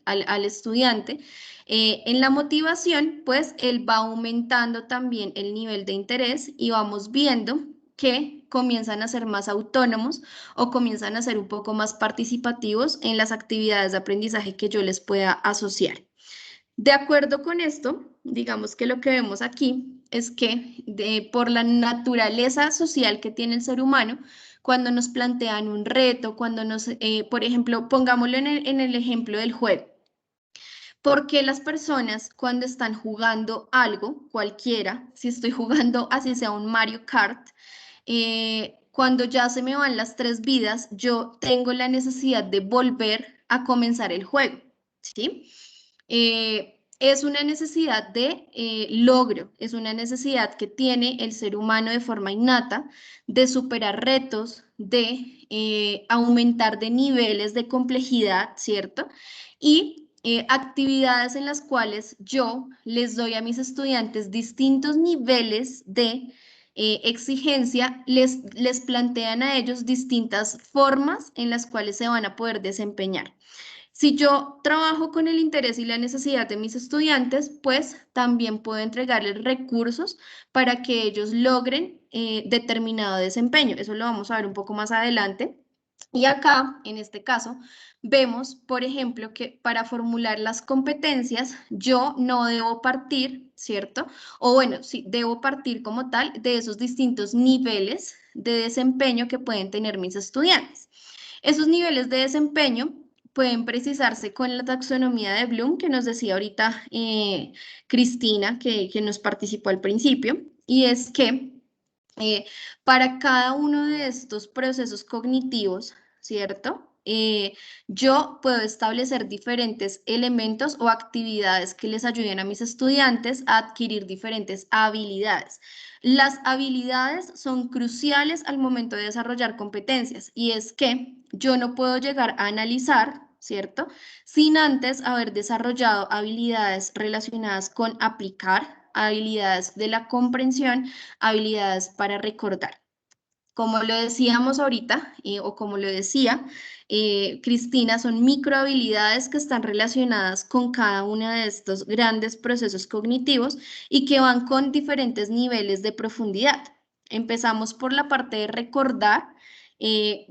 al estudiante, en la motivación, pues él va aumentando también el nivel de interés y vamos viendo que comienzan a ser más autónomos o comienzan a ser un poco más participativos en las actividades de aprendizaje que yo les pueda asociar. De acuerdo con esto, digamos que lo que vemos aquí es que por la naturaleza social que tiene el ser humano, cuando nos plantean un reto, por ejemplo, pongámoslo en el ejemplo del juego. ¿Por qué las personas cuando están jugando algo, cualquiera, si estoy jugando así sea un Mario Kart, cuando ya se me van las 3 vidas, yo tengo la necesidad de volver a comenzar el juego, ¿sí? Es una necesidad de logro, es una necesidad que tiene el ser humano de forma innata de superar retos, de aumentar de niveles de complejidad, ¿cierto? Y actividades en las cuales yo les doy a mis estudiantes distintos niveles de exigencia, les plantean a ellos distintas formas en las cuales se van a poder desempeñar. Si yo trabajo con el interés y la necesidad de mis estudiantes, pues también puedo entregarles recursos para que ellos logren determinado desempeño. Eso lo vamos a ver un poco más adelante. Y acá, en este caso, vemos, por ejemplo, que para formular las competencias, yo no debo partir, ¿cierto? O bueno, sí, debo partir como tal de esos distintos niveles de desempeño que pueden tener mis estudiantes. Esos niveles de desempeño pueden precisarse con la taxonomía de Bloom, que nos decía ahorita Cristina, que nos participó al principio, y es que para cada uno de estos procesos cognitivos, ¿cierto? Yo puedo establecer diferentes elementos o actividades que les ayuden a mis estudiantes a adquirir diferentes habilidades. Las habilidades son cruciales al momento de desarrollar competencias, y es que yo no puedo llegar a analizar, ¿cierto? Sin antes haber desarrollado habilidades relacionadas con aplicar, habilidades de la comprensión, habilidades para recordar. Como lo decíamos ahorita, o como lo decía Cristina, son microhabilidades que están relacionadas con cada uno de estos grandes procesos cognitivos y que van con diferentes niveles de profundidad. Empezamos por la parte de recordar.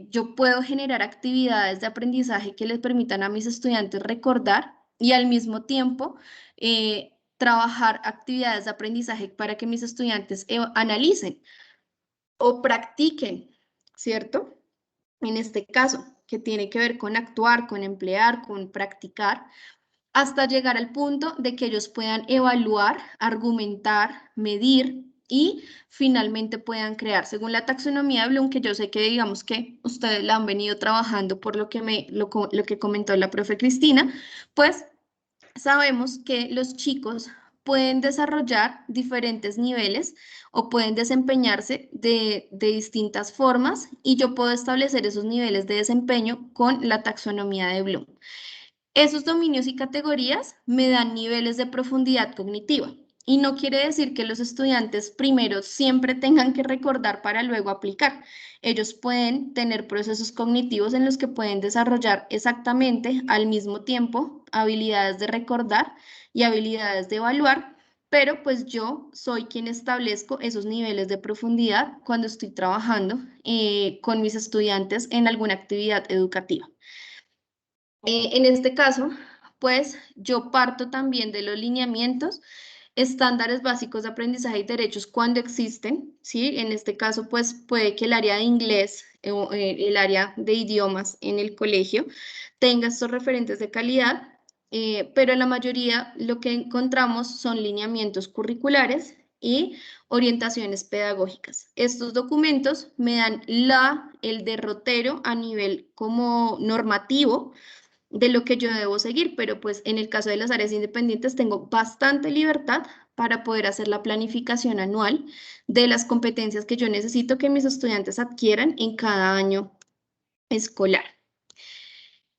Yo puedo generar actividades de aprendizaje que les permitan a mis estudiantes recordar y al mismo tiempo trabajar actividades de aprendizaje para que mis estudiantes analicen o practiquen, ¿cierto? En este caso, que tiene que ver con actuar, con emplear, con practicar, hasta llegar al punto de que ellos puedan evaluar, argumentar, medir y finalmente puedan crear. Según la taxonomía de Bloom, que yo sé que digamos que ustedes la han venido trabajando por lo que comentó la profe Cristina, pues sabemos que los chicos pueden desarrollar diferentes niveles o pueden desempeñarse de distintas formas y yo puedo establecer esos niveles de desempeño con la taxonomía de Bloom. Esos dominios y categorías me dan niveles de profundidad cognitiva y no quiere decir que los estudiantes primero siempre tengan que recordar para luego aplicar. Ellos pueden tener procesos cognitivos en los que pueden desarrollar exactamente al mismo tiempo habilidades de recordar y habilidades de evaluar, pero pues yo soy quien establezco esos niveles de profundidad cuando estoy trabajando con mis estudiantes en alguna actividad educativa. En este caso, pues yo parto también de los lineamientos, estándares básicos de aprendizaje y derechos cuando existen, ¿sí? En este caso, pues puede que el área de inglés o el área de idiomas en el colegio tenga estos referentes de calidad, pero en la mayoría lo que encontramos son lineamientos curriculares y orientaciones pedagógicas. Estos documentos me dan el derrotero a nivel como normativo de lo que yo debo seguir, pero pues en el caso de las áreas independientes tengo bastante libertad para poder hacer la planificación anual de las competencias que yo necesito que mis estudiantes adquieran en cada año escolar.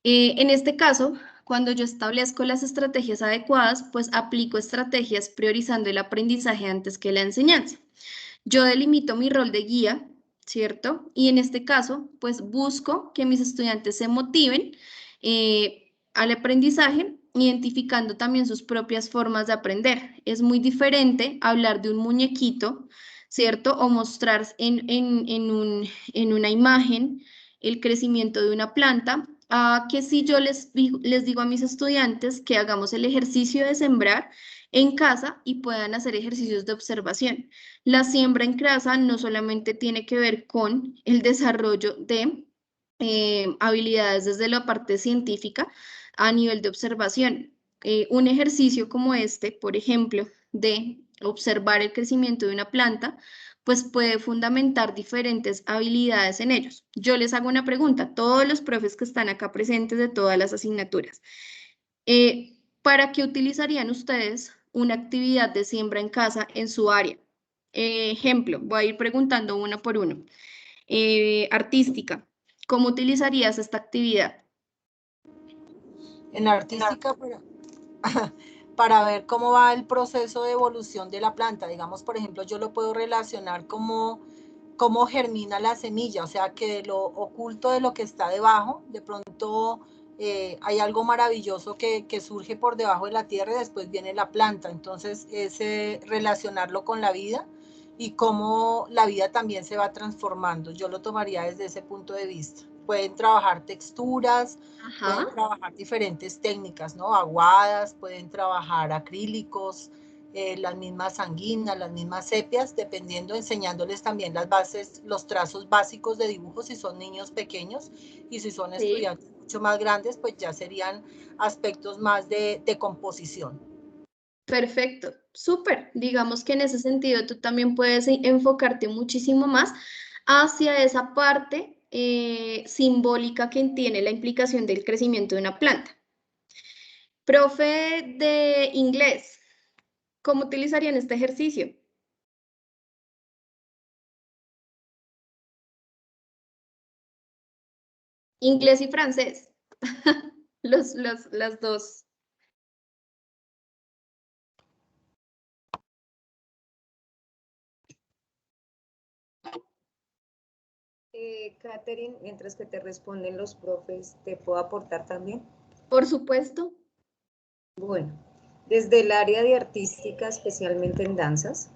En este caso, cuando yo establezco las estrategias adecuadas, pues aplico estrategias priorizando el aprendizaje antes que la enseñanza. Yo delimito mi rol de guía, ¿cierto? Y en este caso, pues busco que mis estudiantes se motiven al aprendizaje, identificando también sus propias formas de aprender. Es muy diferente hablar de un muñequito, ¿cierto? O mostrar en una imagen el crecimiento de una planta, a que si yo les digo a mis estudiantes que hagamos el ejercicio de sembrar en casa y puedan hacer ejercicios de observación. La siembra en casa no solamente tiene que ver con el desarrollo de habilidades desde la parte científica a nivel de observación. Un ejercicio como este, por ejemplo, de observar el crecimiento de una planta, pues puede fundamentar diferentes habilidades en ellos. Yo les hago una pregunta, todos los profes que están acá presentes de todas las asignaturas. ¿Para qué utilizarían ustedes una actividad de siembra en casa en su área? Ejemplo, voy a ir preguntando uno por uno. Artística, ¿cómo utilizarías esta actividad? En artística, para ver cómo va el proceso de evolución de la planta. Digamos, por ejemplo, yo lo puedo relacionar como cómo germina la semilla, o sea, que de lo oculto de lo que está debajo, de pronto hay algo maravilloso que surge por debajo de la tierra y después viene la planta. Entonces, es relacionarlo con la vida y cómo la vida también se va transformando. Yo lo tomaría desde ese punto de vista. Pueden trabajar texturas, pueden trabajar diferentes técnicas, ¿no? Aguadas, pueden trabajar acrílicos, las mismas sanguinas, las mismas sepias, dependiendo, enseñándoles también las bases, los trazos básicos de dibujo si son niños pequeños, y si son estudiantes mucho más grandes, pues ya serían aspectos más de composición. Perfecto, súper. Digamos que en ese sentido tú también puedes enfocarte muchísimo más hacia esa parte simbólica que tiene la implicación del crecimiento de una planta. Profe de inglés, ¿cómo utilizarían este ejercicio? Inglés y francés, las dos. Catherine, mientras que te responden los profes, ¿te puedo aportar también? Por supuesto. Bueno, desde el área de artística, especialmente en danzas,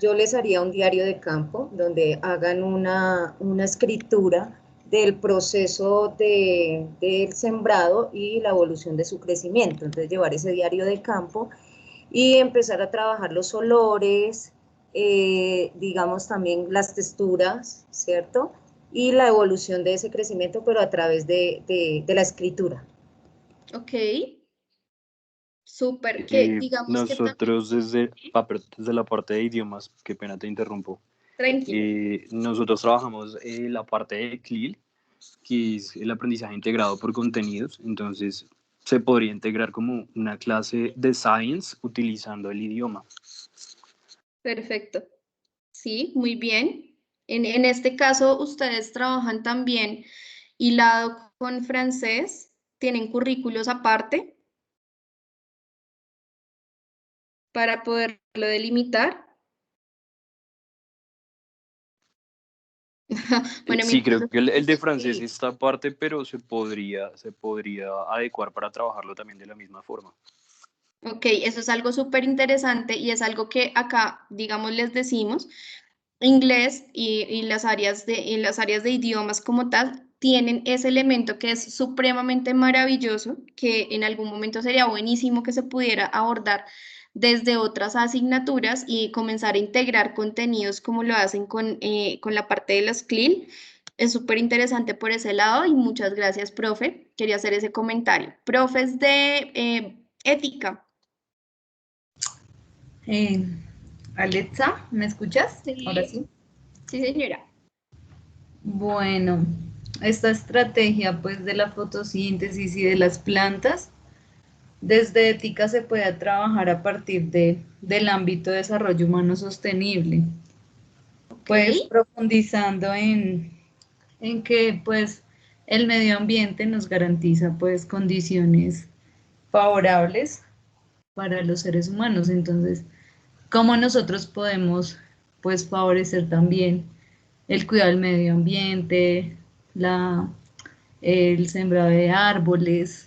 yo les haría un diario de campo donde hagan una escritura del proceso del sembrado y la evolución de su crecimiento. Entonces, llevar ese diario de campo y empezar a trabajar los olores, digamos también las texturas, ¿cierto? Y la evolución de ese crecimiento, pero a través de la escritura. Ok. Súper, que digamos nosotros desde la parte de idiomas, qué pena te interrumpo. Tranquilo. Nosotros trabajamos la parte de CLIL, que es el aprendizaje integrado por contenidos. Entonces, se podría integrar como una clase de science utilizando el idioma. Perfecto. Sí, muy bien. En este caso, ustedes trabajan también hilado con francés, tienen currículos aparte para poderlo delimitar. Bueno, en mi Sí, creo caso, que el de francés sí. está aparte, pero se podría adecuar para trabajarlo también de la misma forma. Ok, eso es algo súper interesante y es algo que acá, digamos, les decimos, inglés y las áreas de idiomas como tal tienen ese elemento que es supremamente maravilloso, que en algún momento sería buenísimo que se pudiera abordar desde otras asignaturas y comenzar a integrar contenidos como lo hacen con la parte de los CLIL. Es súper interesante por ese lado y muchas gracias, profe. Quería hacer ese comentario. Profes de ética. Alexa, ¿me escuchas? Ahora sí. Sí, señora. Bueno, esta estrategia pues de la fotosíntesis y de las plantas, desde ética se puede trabajar a partir del ámbito de desarrollo humano sostenible, pues Ok. profundizando en que pues el medio ambiente nos garantiza pues condiciones favorables para los seres humanos. Entonces, ¿cómo nosotros podemos pues favorecer también el cuidado del medio ambiente, el sembrado de árboles,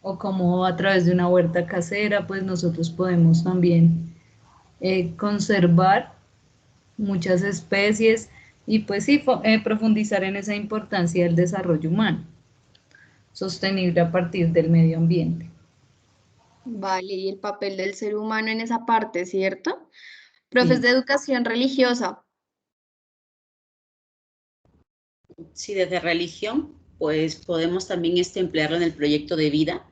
o cómo a través de una huerta casera pues nosotros podemos también conservar muchas especies y pues sí, profundizar en esa importancia del desarrollo humano sostenible a partir del medio ambiente. Vale, y el papel del ser humano en esa parte, ¿cierto? Profes Sí. de educación religiosa. Sí, desde religión, pues podemos también emplearlo en el proyecto de vida,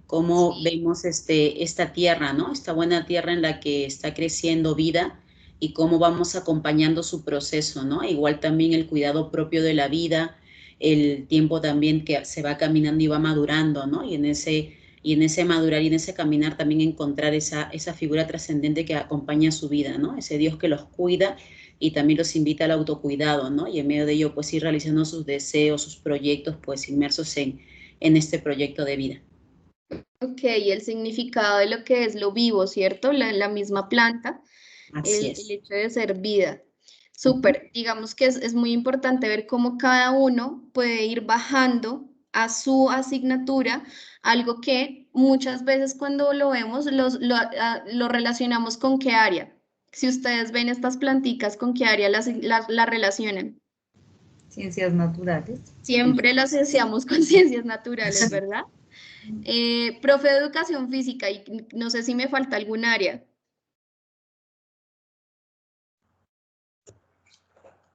cómo vemos esta tierra, ¿no? Esta buena tierra en la que está creciendo vida y cómo vamos acompañando su proceso, ¿no? Igual también el cuidado propio de la vida, el tiempo también que se va caminando y va madurando, ¿no? Y en ese madurar y en ese caminar también encontrar esa figura trascendente que acompaña su vida, ¿no? Ese Dios que los cuida y también los invita al autocuidado, ¿no? Y en medio de ello, pues ir realizando sus deseos, sus proyectos, pues inmersos en este proyecto de vida. Ok, el significado de lo que es lo vivo, ¿cierto? La misma planta, Así el es. hecho de ser vida. Súper, digamos que es muy importante ver cómo cada uno puede ir bajando a su asignatura, algo que muchas veces cuando lo vemos lo relacionamos con qué área. Si ustedes ven estas planticas, ¿con qué área la relacionan? Ciencias naturales. Siempre lo asociamos con ciencias naturales, ¿verdad? Profe de educación física, y no sé si me falta algún área.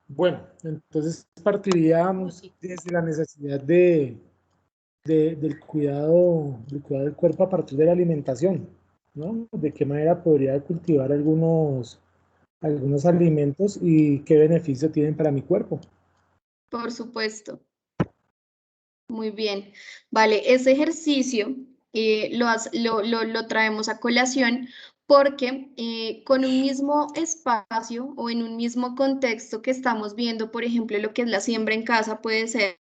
Bueno, entonces partiríamos desde la necesidad del cuidado del cuerpo a partir de la alimentación, ¿no? De qué manera podría cultivar algunos alimentos y qué beneficio tienen para mi cuerpo. Por supuesto. Muy bien. Vale, ese ejercicio lo traemos a colación porque con un mismo espacio o en un mismo contexto que estamos viendo, por ejemplo, lo que es la siembra en casa puede ser,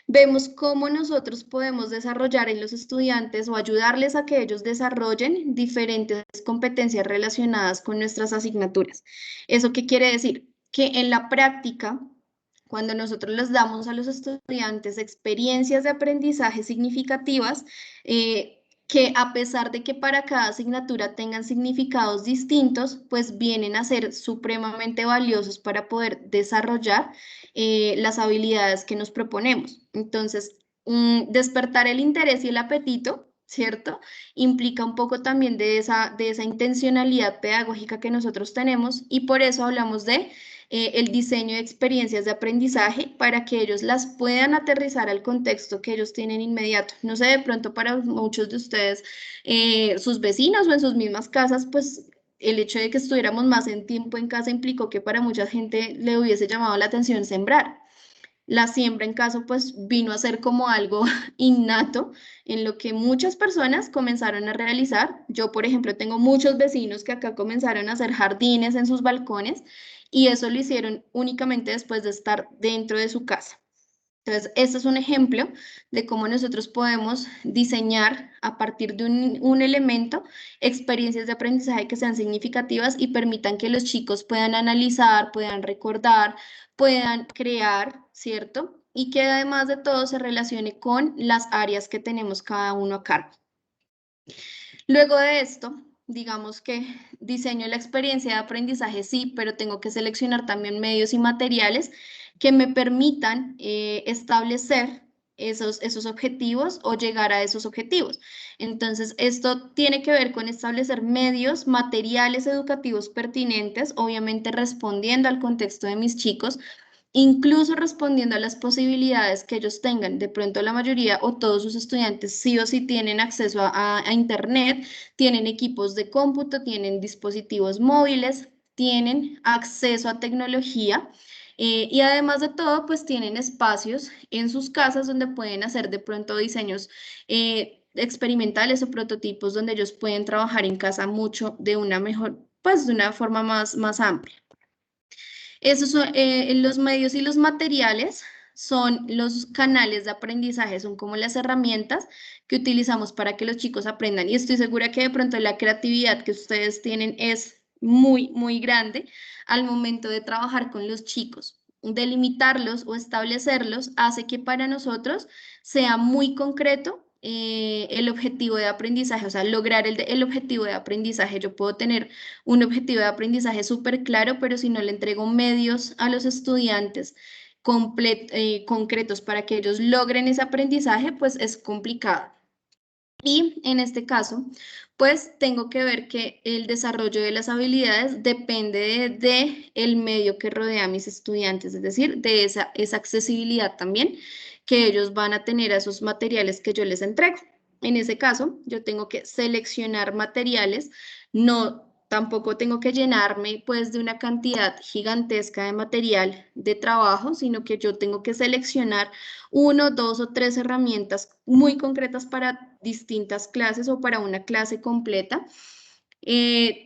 vemos cómo nosotros podemos desarrollar en los estudiantes o ayudarles a que ellos desarrollen diferentes competencias relacionadas con nuestras asignaturas. ¿Eso qué quiere decir? Que en la práctica cuando nosotros les damos a los estudiantes experiencias de aprendizaje significativas, que a pesar de que para cada asignatura tengan significados distintos, pues vienen a ser supremamente valiosos para poder desarrollar las habilidades que nos proponemos. Entonces, despertar el interés y el apetito, ¿cierto? Implica un poco también de esa intencionalidad pedagógica que nosotros tenemos y por eso hablamos de el diseño de experiencias de aprendizaje para que ellos las puedan aterrizar al contexto que ellos tienen inmediato. No sé, de pronto para muchos de ustedes, sus vecinos o en sus mismas casas, pues el hecho de que estuviéramos más en tiempo en casa implicó que para mucha gente le hubiese llamado la atención sembrar. La siembra en casa pues vino a ser como algo innato en lo que muchas personas comenzaron a realizar. Yo, por ejemplo, tengo muchos vecinos que acá comenzaron a hacer jardines en sus balcones y eso lo hicieron únicamente después de estar dentro de su casa. Entonces, este es un ejemplo de cómo nosotros podemos diseñar a partir de un elemento experiencias de aprendizaje que sean significativas y permitan que los chicos puedan analizar, puedan recordar, puedan crear, ¿cierto? Y que además de todo se relacione con las áreas que tenemos cada uno a cargo. Luego de esto, digamos que diseño la experiencia de aprendizaje, sí, pero tengo que seleccionar también medios y materiales que me permitan establecer esos objetivos o llegar a esos objetivos. Entonces, esto tiene que ver con establecer medios, materiales educativos pertinentes, obviamente respondiendo al contexto de mis chicos, incluso respondiendo a las posibilidades que ellos tengan. De pronto la mayoría o todos sus estudiantes sí o sí tienen acceso a Internet, tienen equipos de cómputo, tienen dispositivos móviles, tienen acceso a tecnología. Y además de todo, pues tienen espacios en sus casas donde pueden hacer de pronto diseños experimentales o prototipos donde ellos pueden trabajar en casa mucho de una mejor, pues de una forma más amplia. Esos son los medios y los materiales, son los canales de aprendizaje, son como las herramientas que utilizamos para que los chicos aprendan. Y estoy segura que de pronto la creatividad que ustedes tienen es muy grande al momento de trabajar con los chicos. Delimitarlos o establecerlos hace que para nosotros sea muy concreto el objetivo de aprendizaje, o sea, lograr el objetivo de aprendizaje. Yo puedo tener un objetivo de aprendizaje súper claro, pero si no le entrego medios a los estudiantes concretos para que ellos logren ese aprendizaje, pues es complicado. Y en este caso, pues tengo que ver que el desarrollo de las habilidades depende de el medio que rodea a mis estudiantes, es decir, de esa accesibilidad también que ellos van a tener a esos materiales que yo les entrego. En ese caso, yo tengo que seleccionar materiales, tampoco tengo que llenarme pues de una cantidad gigantesca de material de trabajo, sino que yo tengo que seleccionar 1, 2 o 3 herramientas muy concretas para distintas clases o para una clase completa.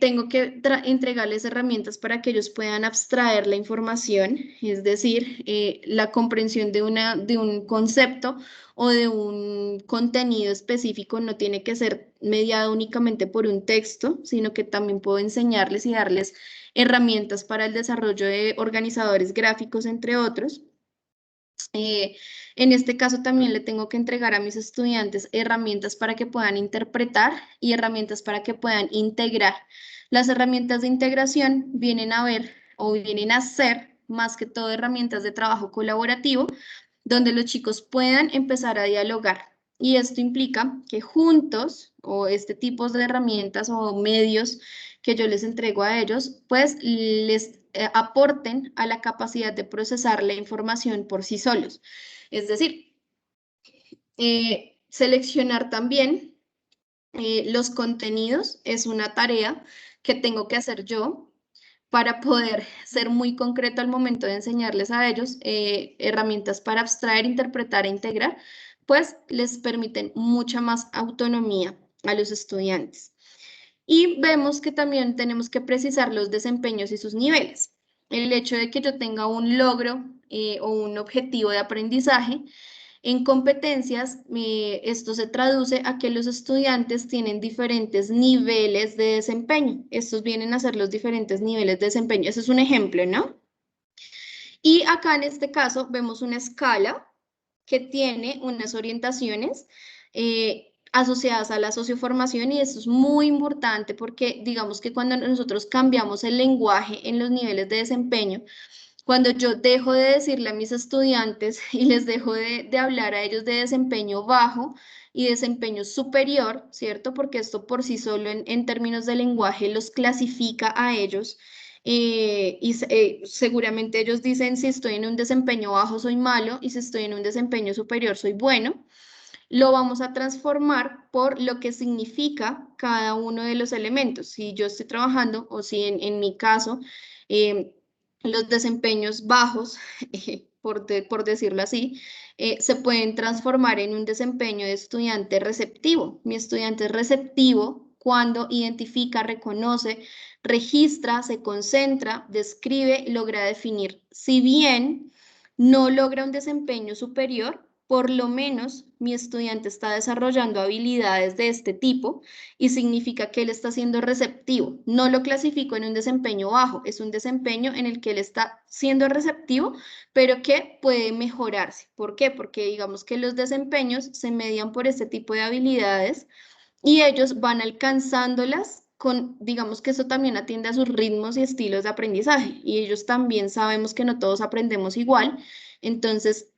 Tengo que entregarles herramientas para que ellos puedan abstraer la información, es decir, la comprensión de un concepto o de un contenido específico no tiene que ser mediado únicamente por un texto, sino que también puedo enseñarles y darles herramientas para el desarrollo de organizadores gráficos, entre otros. En este caso también le tengo que entregar a mis estudiantes herramientas para que puedan interpretar y herramientas para que puedan integrar. Las herramientas de integración vienen a ver o vienen a ser más que todo herramientas de trabajo colaborativo, donde los chicos puedan empezar a dialogar. Y esto implica que juntos, o este tipo de herramientas o medios que yo les entrego a ellos, pues les aporten a la capacidad de procesar la información por sí solos. Es decir, seleccionar también los contenidos es una tarea que tengo que hacer yo para poder ser muy concreto al momento de enseñarles a ellos herramientas para abstraer, interpretar e integrar, pues les permiten mucha más autonomía a los estudiantes. Y vemos que también tenemos que precisar los desempeños y sus niveles. El hecho de que yo tenga un logro o un objetivo de aprendizaje en competencias, esto se traduce a que los estudiantes tienen diferentes niveles de desempeño. Estos vienen a ser los diferentes niveles de desempeño. Ese es un ejemplo, ¿no? Y acá en este caso vemos una escala que tiene unas orientaciones asociadas a la socioformación, y esto es muy importante porque digamos que cuando nosotros cambiamos el lenguaje en los niveles de desempeño, cuando yo dejo de decirle a mis estudiantes y les dejo de hablar a ellos de desempeño bajo y desempeño superior, ¿cierto? Porque esto por sí solo en términos de lenguaje los clasifica a ellos. Seguramente ellos dicen, si estoy en un desempeño bajo soy malo y si estoy en un desempeño superior soy bueno. Lo vamos a transformar por lo que significa cada uno de los elementos. Si yo estoy trabajando o si en mi caso los desempeños bajos por decirlo así, se pueden transformar en un desempeño de estudiante receptivo. Mi estudiante es receptivo cuando identifica, reconoce, registra, se concentra, describe, logra definir. Si bien no logra un desempeño superior, por lo menos mi estudiante está desarrollando habilidades de este tipo y significa que él está siendo receptivo. No lo clasifico en un desempeño bajo, es un desempeño en el que él está siendo receptivo, pero que puede mejorarse. ¿Por qué? Porque digamos que los desempeños se median por este tipo de habilidades y ellos van alcanzándolas con, digamos que eso también atiende a sus ritmos y estilos de aprendizaje, y ellos también sabemos que no todos aprendemos igual. Entonces,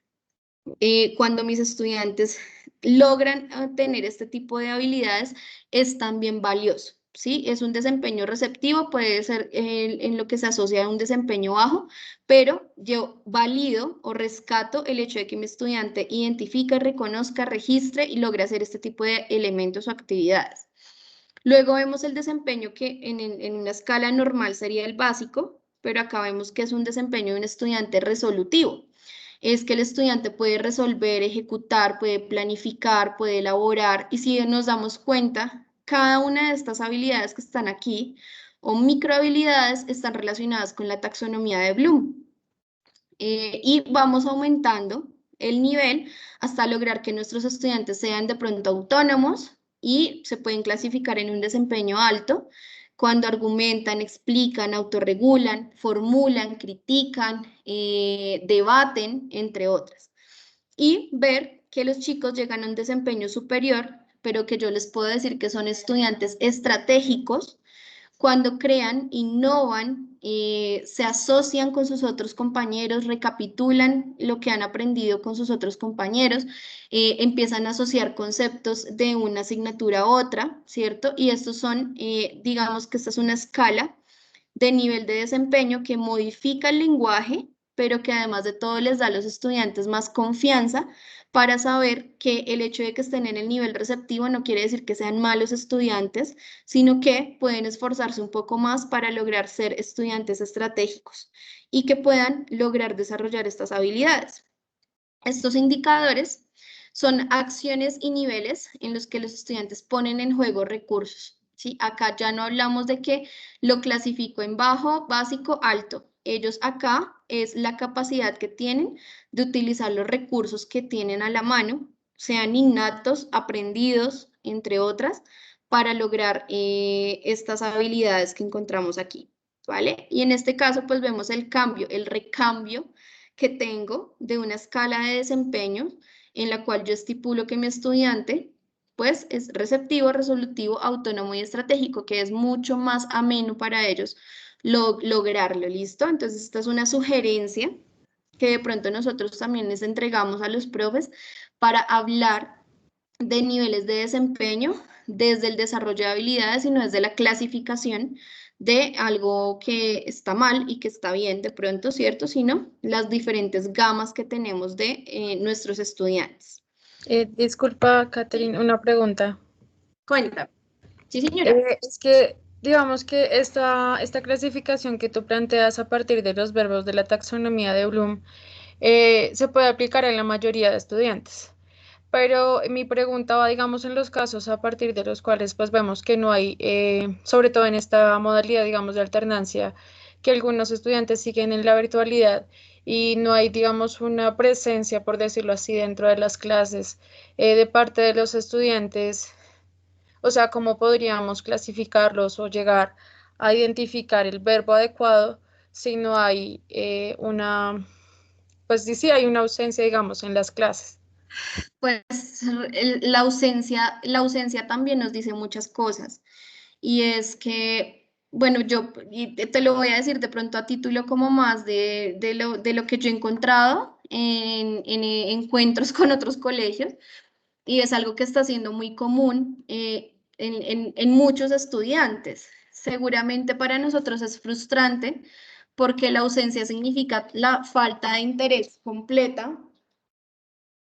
cuando mis estudiantes logran tener este tipo de habilidades, es también valioso, ¿sí? Es un desempeño receptivo, puede ser en lo que se asocia a un desempeño bajo, pero yo valido o rescato el hecho de que mi estudiante identifique, reconozca, registre y logre hacer este tipo de elementos o actividades. Luego vemos el desempeño que en una escala normal sería el básico, pero acá vemos que es un desempeño de un estudiante resolutivo. Es que el estudiante puede resolver, ejecutar, puede planificar, puede elaborar, y si nos damos cuenta, cada una de estas habilidades que están aquí, o microhabilidades, están relacionadas con la taxonomía de Bloom. Y vamos aumentando el nivel hasta lograr que nuestros estudiantes sean de pronto autónomos y se pueden clasificar en un desempeño alto cuando argumentan, explican, autorregulan, formulan, critican, debaten, entre otras. Y ver que los chicos llegan a un desempeño superior, pero que yo les puedo decir que son estudiantes estratégicos, cuando crean, innovan, se asocian con sus otros compañeros, recapitulan lo que han aprendido con sus otros compañeros, empiezan a asociar conceptos de una asignatura a otra, ¿cierto? Y estos son, digamos que esta es una escala de nivel de desempeño que modifica el lenguaje, pero que además de todo les da a los estudiantes más confianza para saber que el hecho de que estén en el nivel receptivo no quiere decir que sean malos estudiantes, sino que pueden esforzarse un poco más para lograr ser estudiantes estratégicos y que puedan lograr desarrollar estas habilidades. Estos indicadores son acciones y niveles en los que los estudiantes ponen en juego recursos, ¿sí? Acá ya no hablamos de que lo clasifico en bajo, básico, alto. Ellos acá es la capacidad que tienen de utilizar los recursos que tienen a la mano, sean innatos, aprendidos, entre otras, para lograr estas habilidades que encontramos aquí, ¿vale? Y en este caso, pues vemos el cambio, el recambio que tengo de una escala de desempeño en la cual yo estipulo que mi estudiante pues es receptivo, resolutivo, autónomo y estratégico, que es mucho más ameno para ellos lograrlo, ¿listo? Entonces esta es una sugerencia que de pronto nosotros también les entregamos a los profes para hablar de niveles de desempeño desde el desarrollo de habilidades y no desde la clasificación de algo que está mal y que está bien de pronto, ¿cierto? Sino las diferentes gamas que tenemos de nuestros estudiantes. Disculpa, Catherine, una pregunta. Cuéntame. Sí, señora. Es que, digamos que esta clasificación que tú planteas a partir de los verbos de la taxonomía de Bloom se puede aplicar en la mayoría de estudiantes. Pero mi pregunta va, digamos, en los casos a partir de los cuales pues vemos que no hay, sobre todo en esta modalidad, digamos, de alternancia, que algunos estudiantes siguen en la virtualidad y no hay, digamos, una presencia, por decirlo así, dentro de las clases de parte de los estudiantes. O sea, ¿cómo podríamos clasificarlos o llegar a identificar el verbo adecuado si no hay pues sí hay una ausencia, digamos, en las clases? Pues la ausencia también nos dice muchas cosas, y es que, bueno, y te lo voy a decir de pronto a título como más de lo que yo he encontrado en encuentros con otros colegios, y es algo que está siendo muy común en muchos estudiantes. Seguramente para nosotros es frustrante porque la ausencia significa la falta de interés completa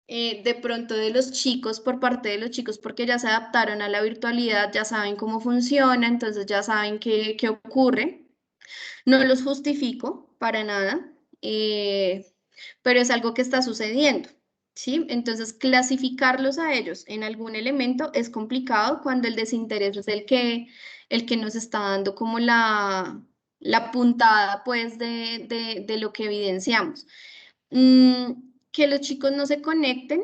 de pronto de los chicos, por parte de los chicos, porque ya se adaptaron a la virtualidad, ya saben cómo funciona, entonces ya saben qué ocurre. No los justifico para nada. pero es algo que está sucediendo, ¿sí? Entonces, clasificarlos a ellos en algún elemento es complicado cuando el desinterés es el que nos está dando como la puntada, pues, de lo que evidenciamos. Que los chicos no se conecten,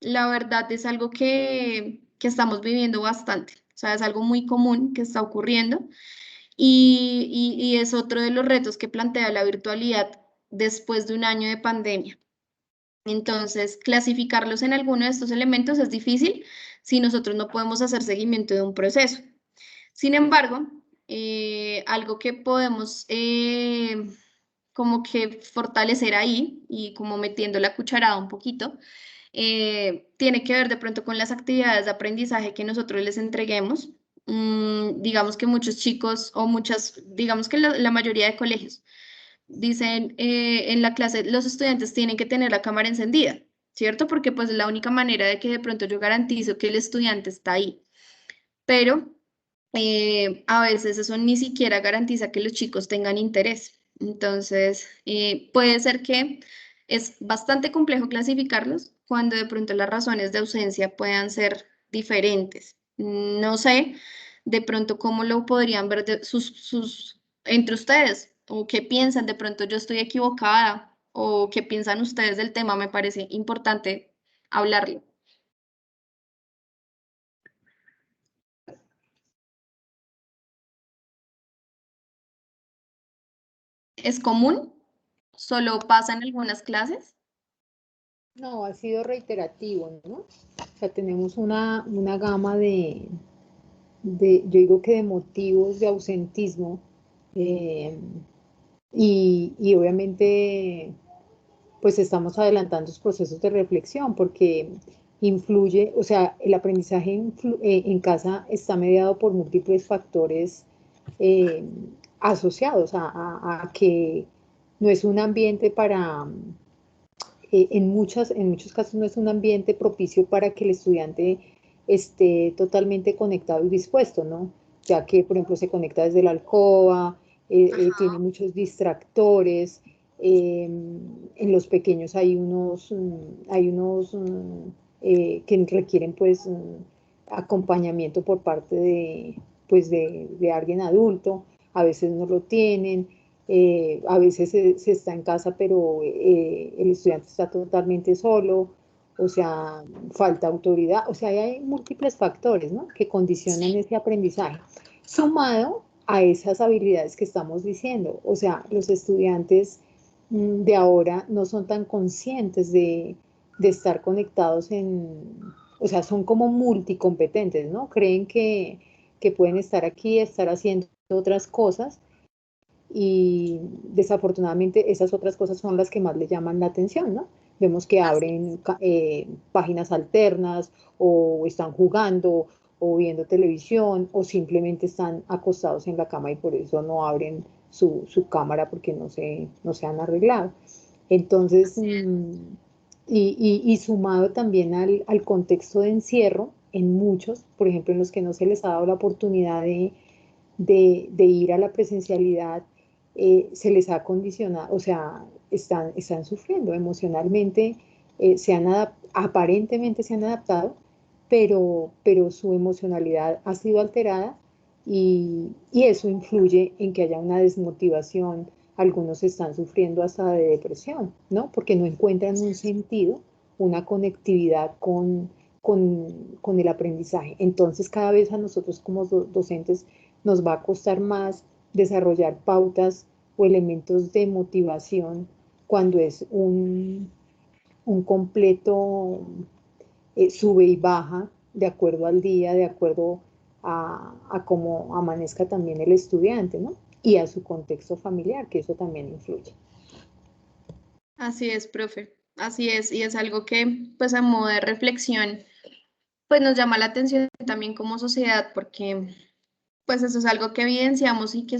la verdad es algo que estamos viviendo bastante, o sea, es algo muy común que está ocurriendo y es otro de los retos que plantea la virtualidad después de un año de pandemia. Entonces, clasificarlos en alguno de estos elementos es difícil si nosotros no podemos hacer seguimiento de un proceso. Sin embargo, algo que podemos como que fortalecer ahí y como metiendo la cucharada un poquito, tiene que ver de pronto con las actividades de aprendizaje que nosotros les entreguemos. Digamos que muchos chicos o muchas, digamos que la mayoría de colegios dicen en la clase, los estudiantes tienen que tener la cámara encendida, ¿cierto? Porque pues es la única manera de que de pronto yo garantizo que el estudiante está ahí. Pero a veces eso ni siquiera garantiza que los chicos tengan interés. Entonces, puede ser que es bastante complejo clasificarlos cuando de pronto las razones de ausencia puedan ser diferentes. No sé de pronto cómo lo podrían ver entre ustedes o qué piensan, de pronto yo estoy equivocada o qué piensan ustedes del tema, me parece importante hablarlo. ¿Es común? ¿Solo pasa en algunas clases? No, ha sido reiterativo, ¿no? O sea, tenemos una gama yo digo que de motivos de ausentismo y obviamente pues estamos adelantando los procesos de reflexión porque influye, o sea, el aprendizaje en casa está mediado por múltiples factores asociados a que no es un ambiente para, en muchos casos no es un ambiente propicio para que el estudiante esté totalmente conectado y dispuesto, ¿no? Ya que, por ejemplo, se conecta desde la alcoba, tiene muchos distractores, en los pequeños hay unos que requieren pues acompañamiento por parte pues, de alguien adulto, a veces no lo tienen, a veces se está en casa, pero el estudiante está totalmente solo, o sea, falta autoridad, o sea, hay múltiples factores, ¿no? Que condicionan ese aprendizaje, sumado a esas habilidades que estamos diciendo, o sea, los estudiantes de ahora no son tan conscientes de estar conectados o sea, son como multicompetentes, ¿no? Creen que pueden estar aquí, estar haciendo otras cosas, y desafortunadamente esas otras cosas son las que más le llaman la atención, ¿no? Vemos que abren páginas alternas o están jugando o viendo televisión o simplemente están acostados en la cama y por eso no abren su cámara porque no se han arreglado. Entonces, y sumado también al contexto de encierro, en muchos, por ejemplo, en los que no se les ha dado la oportunidad de ir a la presencialidad, se les ha condicionado, o sea, están sufriendo emocionalmente, aparentemente se han adaptado, pero su emocionalidad ha sido alterada y eso influye en que haya una desmotivación. Algunos están sufriendo hasta de depresión, ¿no? Porque no encuentran un sentido, una conectividad con el aprendizaje. Entonces, cada vez a nosotros como docentes nos va a costar más desarrollar pautas o elementos de motivación cuando es un completo sube y baja de acuerdo al día, de acuerdo a cómo amanezca también el estudiante, ¿no? Y a su contexto familiar, que eso también influye. Así es, profe, así es, y es algo que, pues, a modo de reflexión, pues nos llama la atención también como sociedad, porque pues eso es algo que evidenciamos y que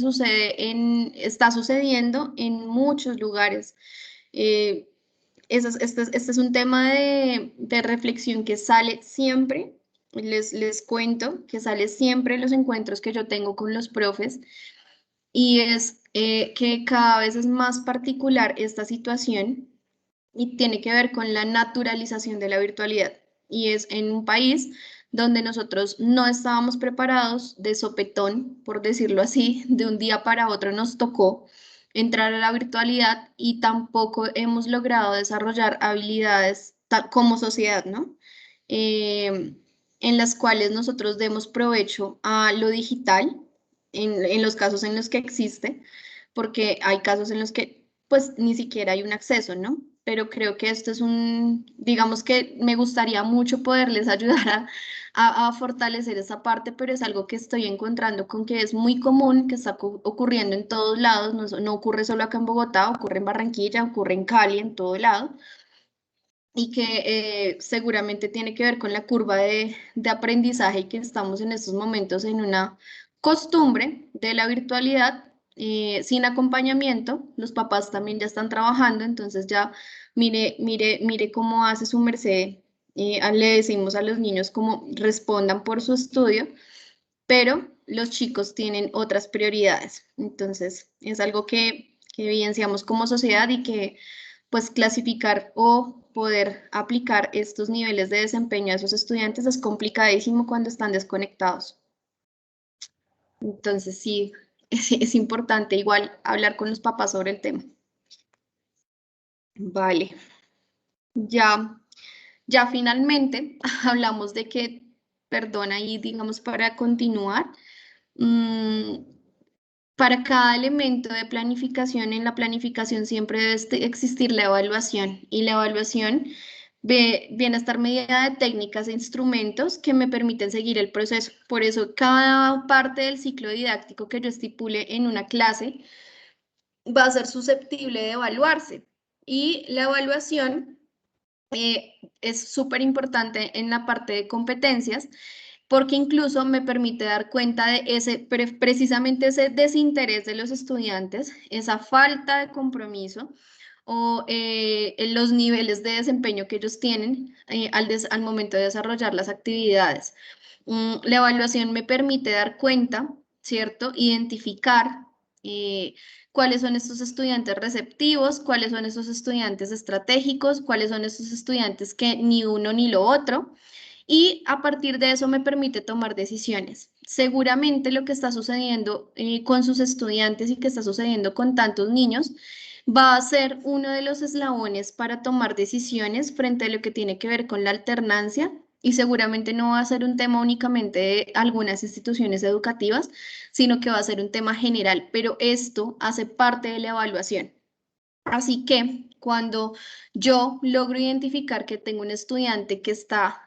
está sucediendo en muchos lugares. Este es un tema de reflexión que sale siempre, les cuento, que sale siempre en los encuentros que yo tengo con los profes, y es que cada vez es más particular esta situación y tiene que ver con la naturalización de la virtualidad. Y es en un país donde nosotros no estábamos preparados de sopetón, por decirlo así, de un día para otro nos tocó entrar a la virtualidad y tampoco hemos logrado desarrollar habilidades como sociedad, ¿no? En las cuales nosotros demos provecho a lo digital, en los casos en los que existe, porque hay casos en los que pues ni siquiera hay un acceso, ¿no? Pero creo que esto es digamos que me gustaría mucho poderles ayudar a fortalecer esa parte, pero es algo que estoy encontrando con que es muy común, que está ocurriendo en todos lados, no ocurre solo acá en Bogotá, ocurre en Barranquilla, ocurre en Cali, en todo lado, y que seguramente tiene que ver con la curva de aprendizaje y que estamos en estos momentos en una costumbre de la virtualidad sin acompañamiento. Los papás también ya están trabajando, entonces ya mire cómo hace su merced. Le decimos a los niños cómo respondan por su estudio, pero los chicos tienen otras prioridades. Entonces es algo que evidenciamos como sociedad y que pues clasificar o poder aplicar estos niveles de desempeño a esos estudiantes es complicadísimo cuando están desconectados. Entonces sí, es importante igual hablar con los papás sobre el tema. Vale. Ya finalmente hablamos de que, perdona, y digamos para continuar, para cada elemento de planificación, en la planificación siempre debe existir la evaluación, y la evaluación viene a estar mediada de técnicas e instrumentos que me permiten seguir el proceso. Por eso cada parte del ciclo didáctico que yo estipule en una clase va a ser susceptible de evaluarse, y la evaluación es súper importante en la parte de competencias, porque incluso me permite dar cuenta de precisamente ese desinterés de los estudiantes, esa falta de compromiso o los niveles de desempeño que ellos tienen al momento de desarrollar las actividades. La evaluación me permite dar cuenta, ¿cierto? Identificar cuáles son estos estudiantes receptivos, cuáles son esos estudiantes estratégicos, cuáles son esos estudiantes que ni uno ni lo otro. Y a partir de eso me permite tomar decisiones. Seguramente lo que está sucediendo con sus estudiantes y que está sucediendo con tantos niños va a ser uno de los eslabones para tomar decisiones frente a lo que tiene que ver con la alternancia, y seguramente no va a ser un tema únicamente de algunas instituciones educativas, sino que va a ser un tema general, pero esto hace parte de la evaluación. Así que cuando yo logro identificar que tengo un estudiante que está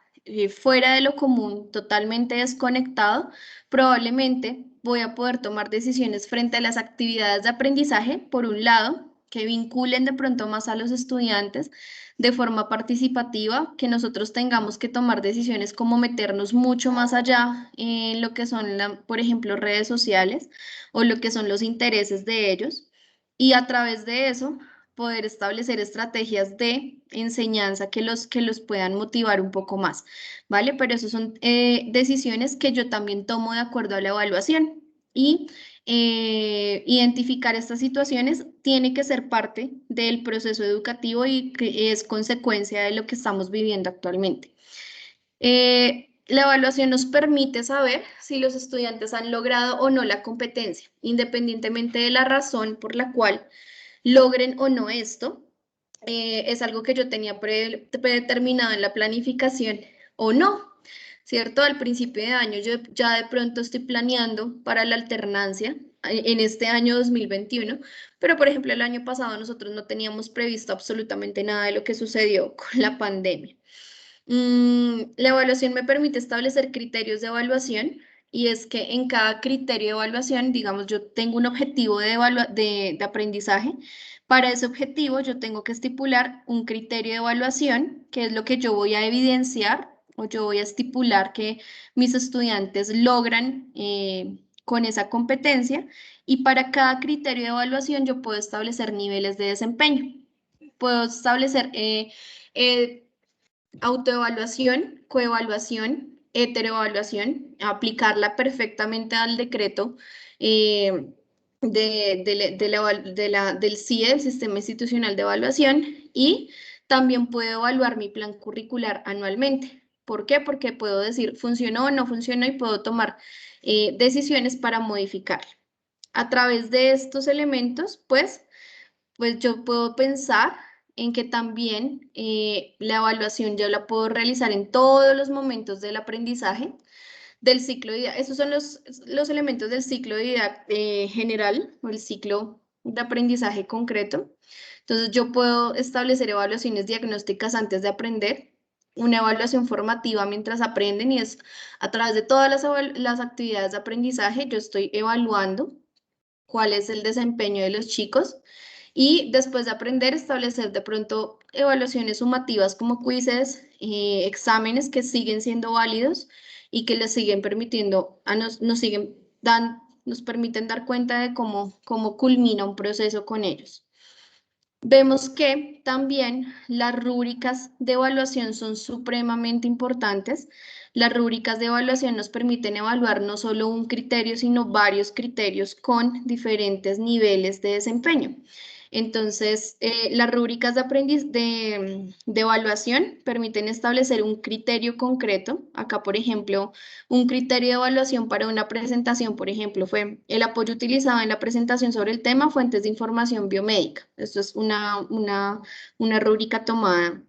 fuera de lo común, totalmente desconectado, probablemente voy a poder tomar decisiones frente a las actividades de aprendizaje, por un lado, que vinculen de pronto más a los estudiantes de forma participativa, que nosotros tengamos que tomar decisiones como meternos mucho más allá en lo que son, por ejemplo, redes sociales o lo que son los intereses de ellos, y a través de eso poder establecer estrategias de enseñanza que los puedan motivar un poco más, ¿vale? Pero eso son decisiones que yo también tomo de acuerdo a la evaluación, y identificar estas situaciones tiene que ser parte del proceso educativo y que es consecuencia de lo que estamos viviendo actualmente. La evaluación nos permite saber si los estudiantes han logrado o no la competencia, independientemente de la razón por la cual logren o no esto. Es algo que yo tenía predeterminado en la planificación o no, ¿cierto? Al principio de año yo ya de pronto estoy planeando para la alternancia en este año 2021, pero por ejemplo el año pasado nosotros no teníamos previsto absolutamente nada de lo que sucedió con la pandemia. La evaluación me permite establecer criterios de evaluación, y es que en cada criterio de evaluación, digamos, yo tengo un objetivo de aprendizaje. Para ese objetivo yo tengo que estipular un criterio de evaluación, que es lo que yo voy a evidenciar o yo voy a estipular que mis estudiantes logran con esa competencia, y para cada criterio de evaluación yo puedo establecer niveles de desempeño. Puedo establecer autoevaluación, coevaluación, heteroevaluación, aplicarla perfectamente al decreto del CIE, del Sistema Institucional de Evaluación, y También puedo evaluar mi plan curricular anualmente. ¿Por qué? Porque puedo decir funcionó o no funcionó y puedo tomar decisiones para modificarlo. A través de estos elementos, pues yo puedo pensar en que también la evaluación yo la puedo realizar en todos los momentos del aprendizaje del ciclo de vida. Esos son los elementos del ciclo de vida general o el ciclo de aprendizaje concreto. Entonces yo puedo establecer evaluaciones diagnósticas antes de aprender, una evaluación formativa mientras aprenden, y es a través de todas las actividades de aprendizaje yo estoy evaluando cuál es el desempeño de los chicos, y después de aprender establecer de pronto evaluaciones sumativas como quizzes, exámenes que siguen siendo válidos y que les siguen permitiendo, nos permiten dar cuenta de cómo culmina un proceso con ellos. Vemos que también las rúbricas de evaluación son supremamente importantes. Las rúbricas de evaluación nos permiten evaluar no solo un criterio, sino varios criterios con diferentes niveles de desempeño. Entonces, las rúbricas de evaluación permiten establecer un criterio concreto. Acá, por ejemplo, un criterio de evaluación para una presentación, por ejemplo, fue el apoyo utilizado en la presentación sobre el tema fuentes de información biomédica. Esto es una rúbrica tomada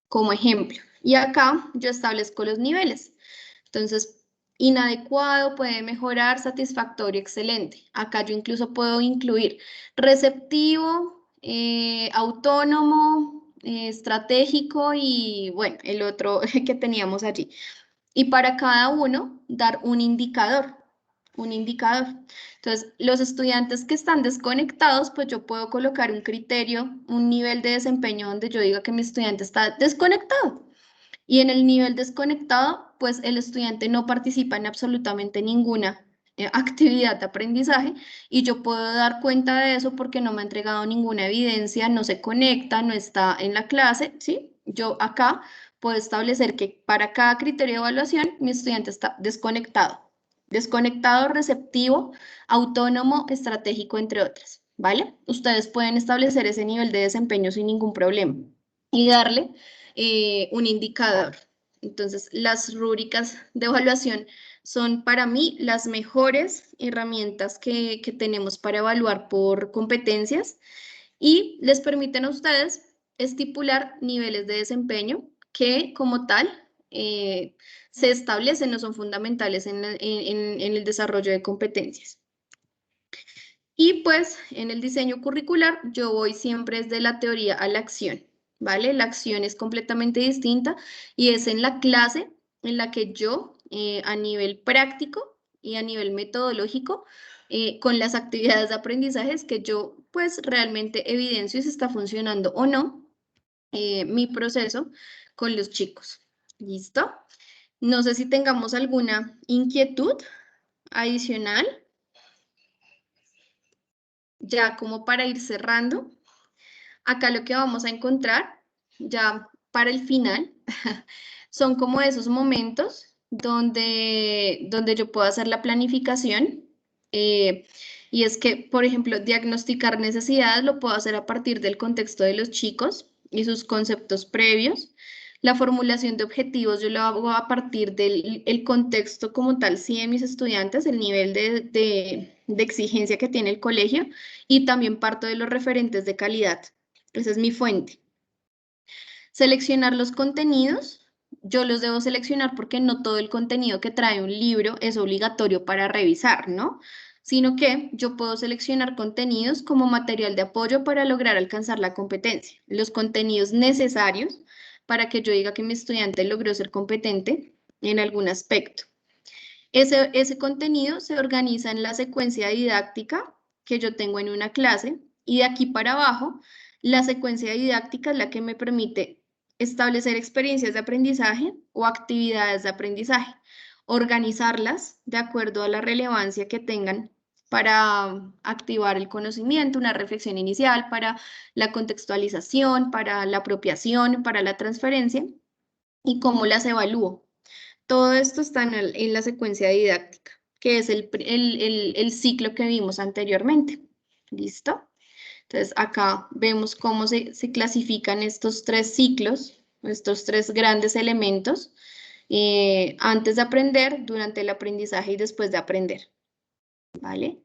como ejemplo. Y acá yo establezco los niveles. Entonces, inadecuado, puede mejorar, satisfactorio, excelente. Acá yo incluso puedo incluir receptivo, autónomo, estratégico y bueno, el otro que teníamos allí. Y para cada uno dar un indicador. Entonces, los estudiantes que están desconectados, pues yo puedo colocar un criterio, un nivel de desempeño donde yo diga que mi estudiante está desconectado. Y en el nivel desconectado, pues el estudiante no participa en absolutamente ninguna actividad de aprendizaje, y yo puedo dar cuenta de eso porque no me ha entregado ninguna evidencia, no se conecta, no está en la clase, ¿sí? Yo acá puedo establecer que para cada criterio de evaluación mi estudiante está desconectado. Desconectado, receptivo, autónomo, estratégico, entre otras, ¿vale? Ustedes pueden establecer ese nivel de desempeño sin ningún problema y darle un indicador. Entonces, las rúbricas de evaluación son para mí las mejores herramientas que tenemos para evaluar por competencias, y les permiten a ustedes estipular niveles de desempeño que como tal se establecen, no son fundamentales en el desarrollo de competencias. Y pues en el diseño curricular yo voy siempre desde la teoría a la acción, ¿vale? La acción es completamente distinta y es en la clase en la que yo a nivel práctico y a nivel metodológico, con las actividades de aprendizajes que yo pues realmente evidencio si está funcionando o no mi proceso con los chicos. ¿Listo? No sé si tengamos alguna inquietud adicional. Ya como para ir cerrando, acá lo que vamos a encontrar ya para el final son como esos momentos donde yo puedo hacer la planificación, y es que, por ejemplo, diagnosticar necesidades lo puedo hacer a partir del contexto de los chicos y sus conceptos previos. La formulación de objetivos yo lo hago a partir del contexto como tal, sí, de mis estudiantes, el nivel de exigencia que tiene el colegio, y también parto de los referentes de calidad. Esa es mi fuente. Seleccionar los contenidos. Yo los debo seleccionar porque no todo el contenido que trae un libro es obligatorio para revisar, ¿no? Sino que yo puedo seleccionar contenidos como material de apoyo para lograr alcanzar la competencia. Los contenidos necesarios para que yo diga que mi estudiante logró ser competente en algún aspecto. Ese contenido se organiza en la secuencia didáctica que yo tengo en una clase, y de aquí para abajo, la secuencia didáctica es la que me permite establecer experiencias de aprendizaje o actividades de aprendizaje, organizarlas de acuerdo a la relevancia que tengan para activar el conocimiento, una reflexión inicial, para la contextualización, para la apropiación, para la transferencia, y cómo las evalúo. Todo esto está en la secuencia didáctica, que es el ciclo que vimos anteriormente. ¿Listo? Entonces, acá vemos cómo se clasifican estos 3 ciclos, estos 3 grandes elementos, antes de aprender, durante el aprendizaje y después de aprender, ¿vale?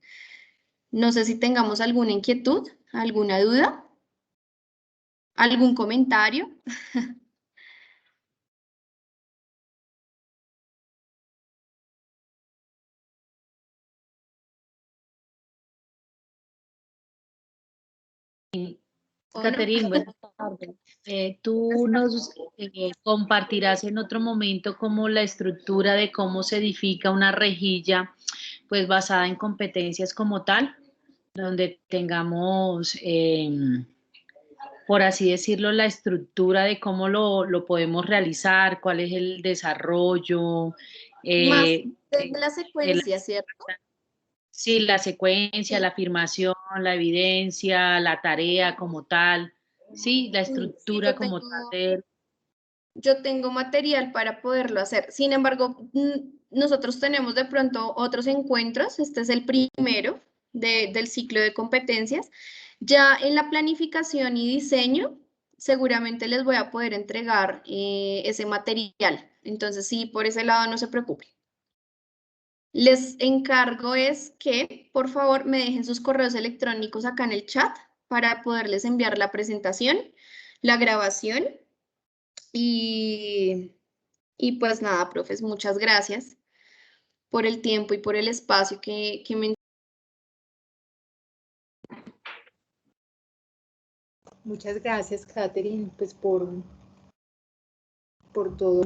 No sé si tengamos alguna inquietud, alguna duda, algún comentario. Catherine, buenas tardes. Tú nos compartirás en otro momento como la estructura de cómo se edifica una rejilla, pues basada en competencias como tal, donde tengamos, por así decirlo, la estructura de cómo lo podemos realizar, cuál es el desarrollo. Más de la secuencia, ¿cierto? Sí, la secuencia, la afirmación, la evidencia, la tarea como tal, sí, la estructura como tal. Yo tengo material para poderlo hacer. Sin embargo, nosotros tenemos de pronto otros encuentros. Este es el primero del ciclo de competencias. Ya en la planificación y diseño, seguramente les voy a poder entregar ese material. Entonces, sí, por ese lado no se preocupen. Les encargo es que, por favor, me dejen sus correos electrónicos acá en el chat para poderles enviar la presentación, la grabación y pues nada, profes, muchas gracias por el tiempo y por el espacio que me... Muchas gracias, Catherine, pues por todo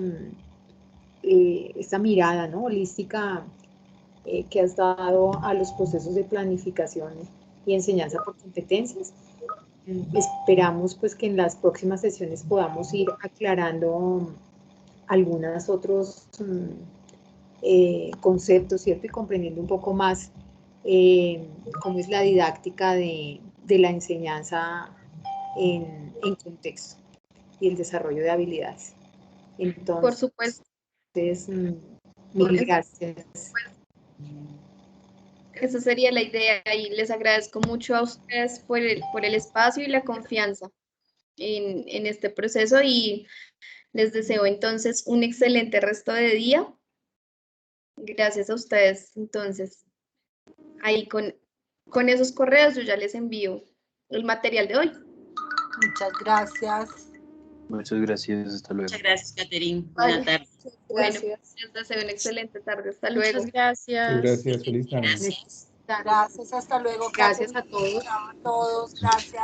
esta mirada, ¿no?, holística que has dado a los procesos de planificación y enseñanza por competencias. Esperamos pues que en las próximas sesiones podamos ir aclarando algunos otros conceptos, ¿cierto? Y comprendiendo un poco más cómo es la didáctica de la enseñanza en contexto y el desarrollo de habilidades. Entonces, por supuesto. Mil gracias. Esa sería la idea y les agradezco mucho a ustedes por el espacio y la confianza en este proceso y les deseo entonces un excelente resto de día. Gracias a ustedes. Entonces, ahí con esos correos yo ya les envío el material de hoy. Muchas gracias. Muchas gracias, hasta luego. Muchas gracias, Catherine. Buenas tardes. Bueno, les deseo una excelente tarde. Hasta luego. Muchas gracias. Muchas gracias, feliz tarde. Gracias, hasta luego. Gracias a todos. A todos, gracias.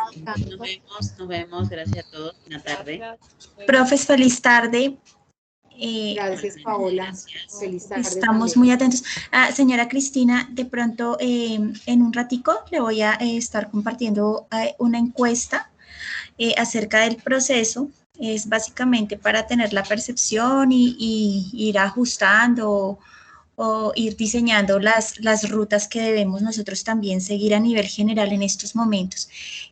Nos vemos. Gracias a todos. Buena tarde. Profes, feliz tarde. Gracias, Paola. Gracias. Feliz tarde. Estamos también. muy atentos. Señora Cristina, de pronto en un ratico le voy a estar compartiendo una encuesta acerca del proceso. Es básicamente para tener la percepción y ir ajustando o ir diseñando las rutas que debemos nosotros también seguir a nivel general en estos momentos.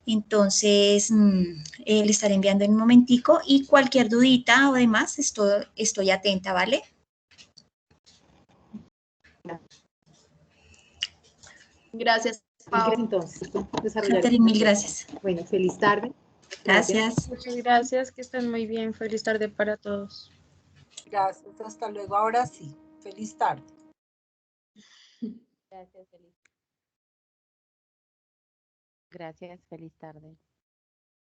Entonces, le estaré enviando en un momentico y cualquier dudita o demás, estoy atenta, ¿vale? Gracias, Pau. Entonces, Catherine, mil gracias. Bueno, feliz tarde. Gracias. Muchas gracias, que estén muy bien. Feliz tarde para todos. Gracias, hasta luego. Ahora sí, feliz tarde. Gracias, feliz tarde.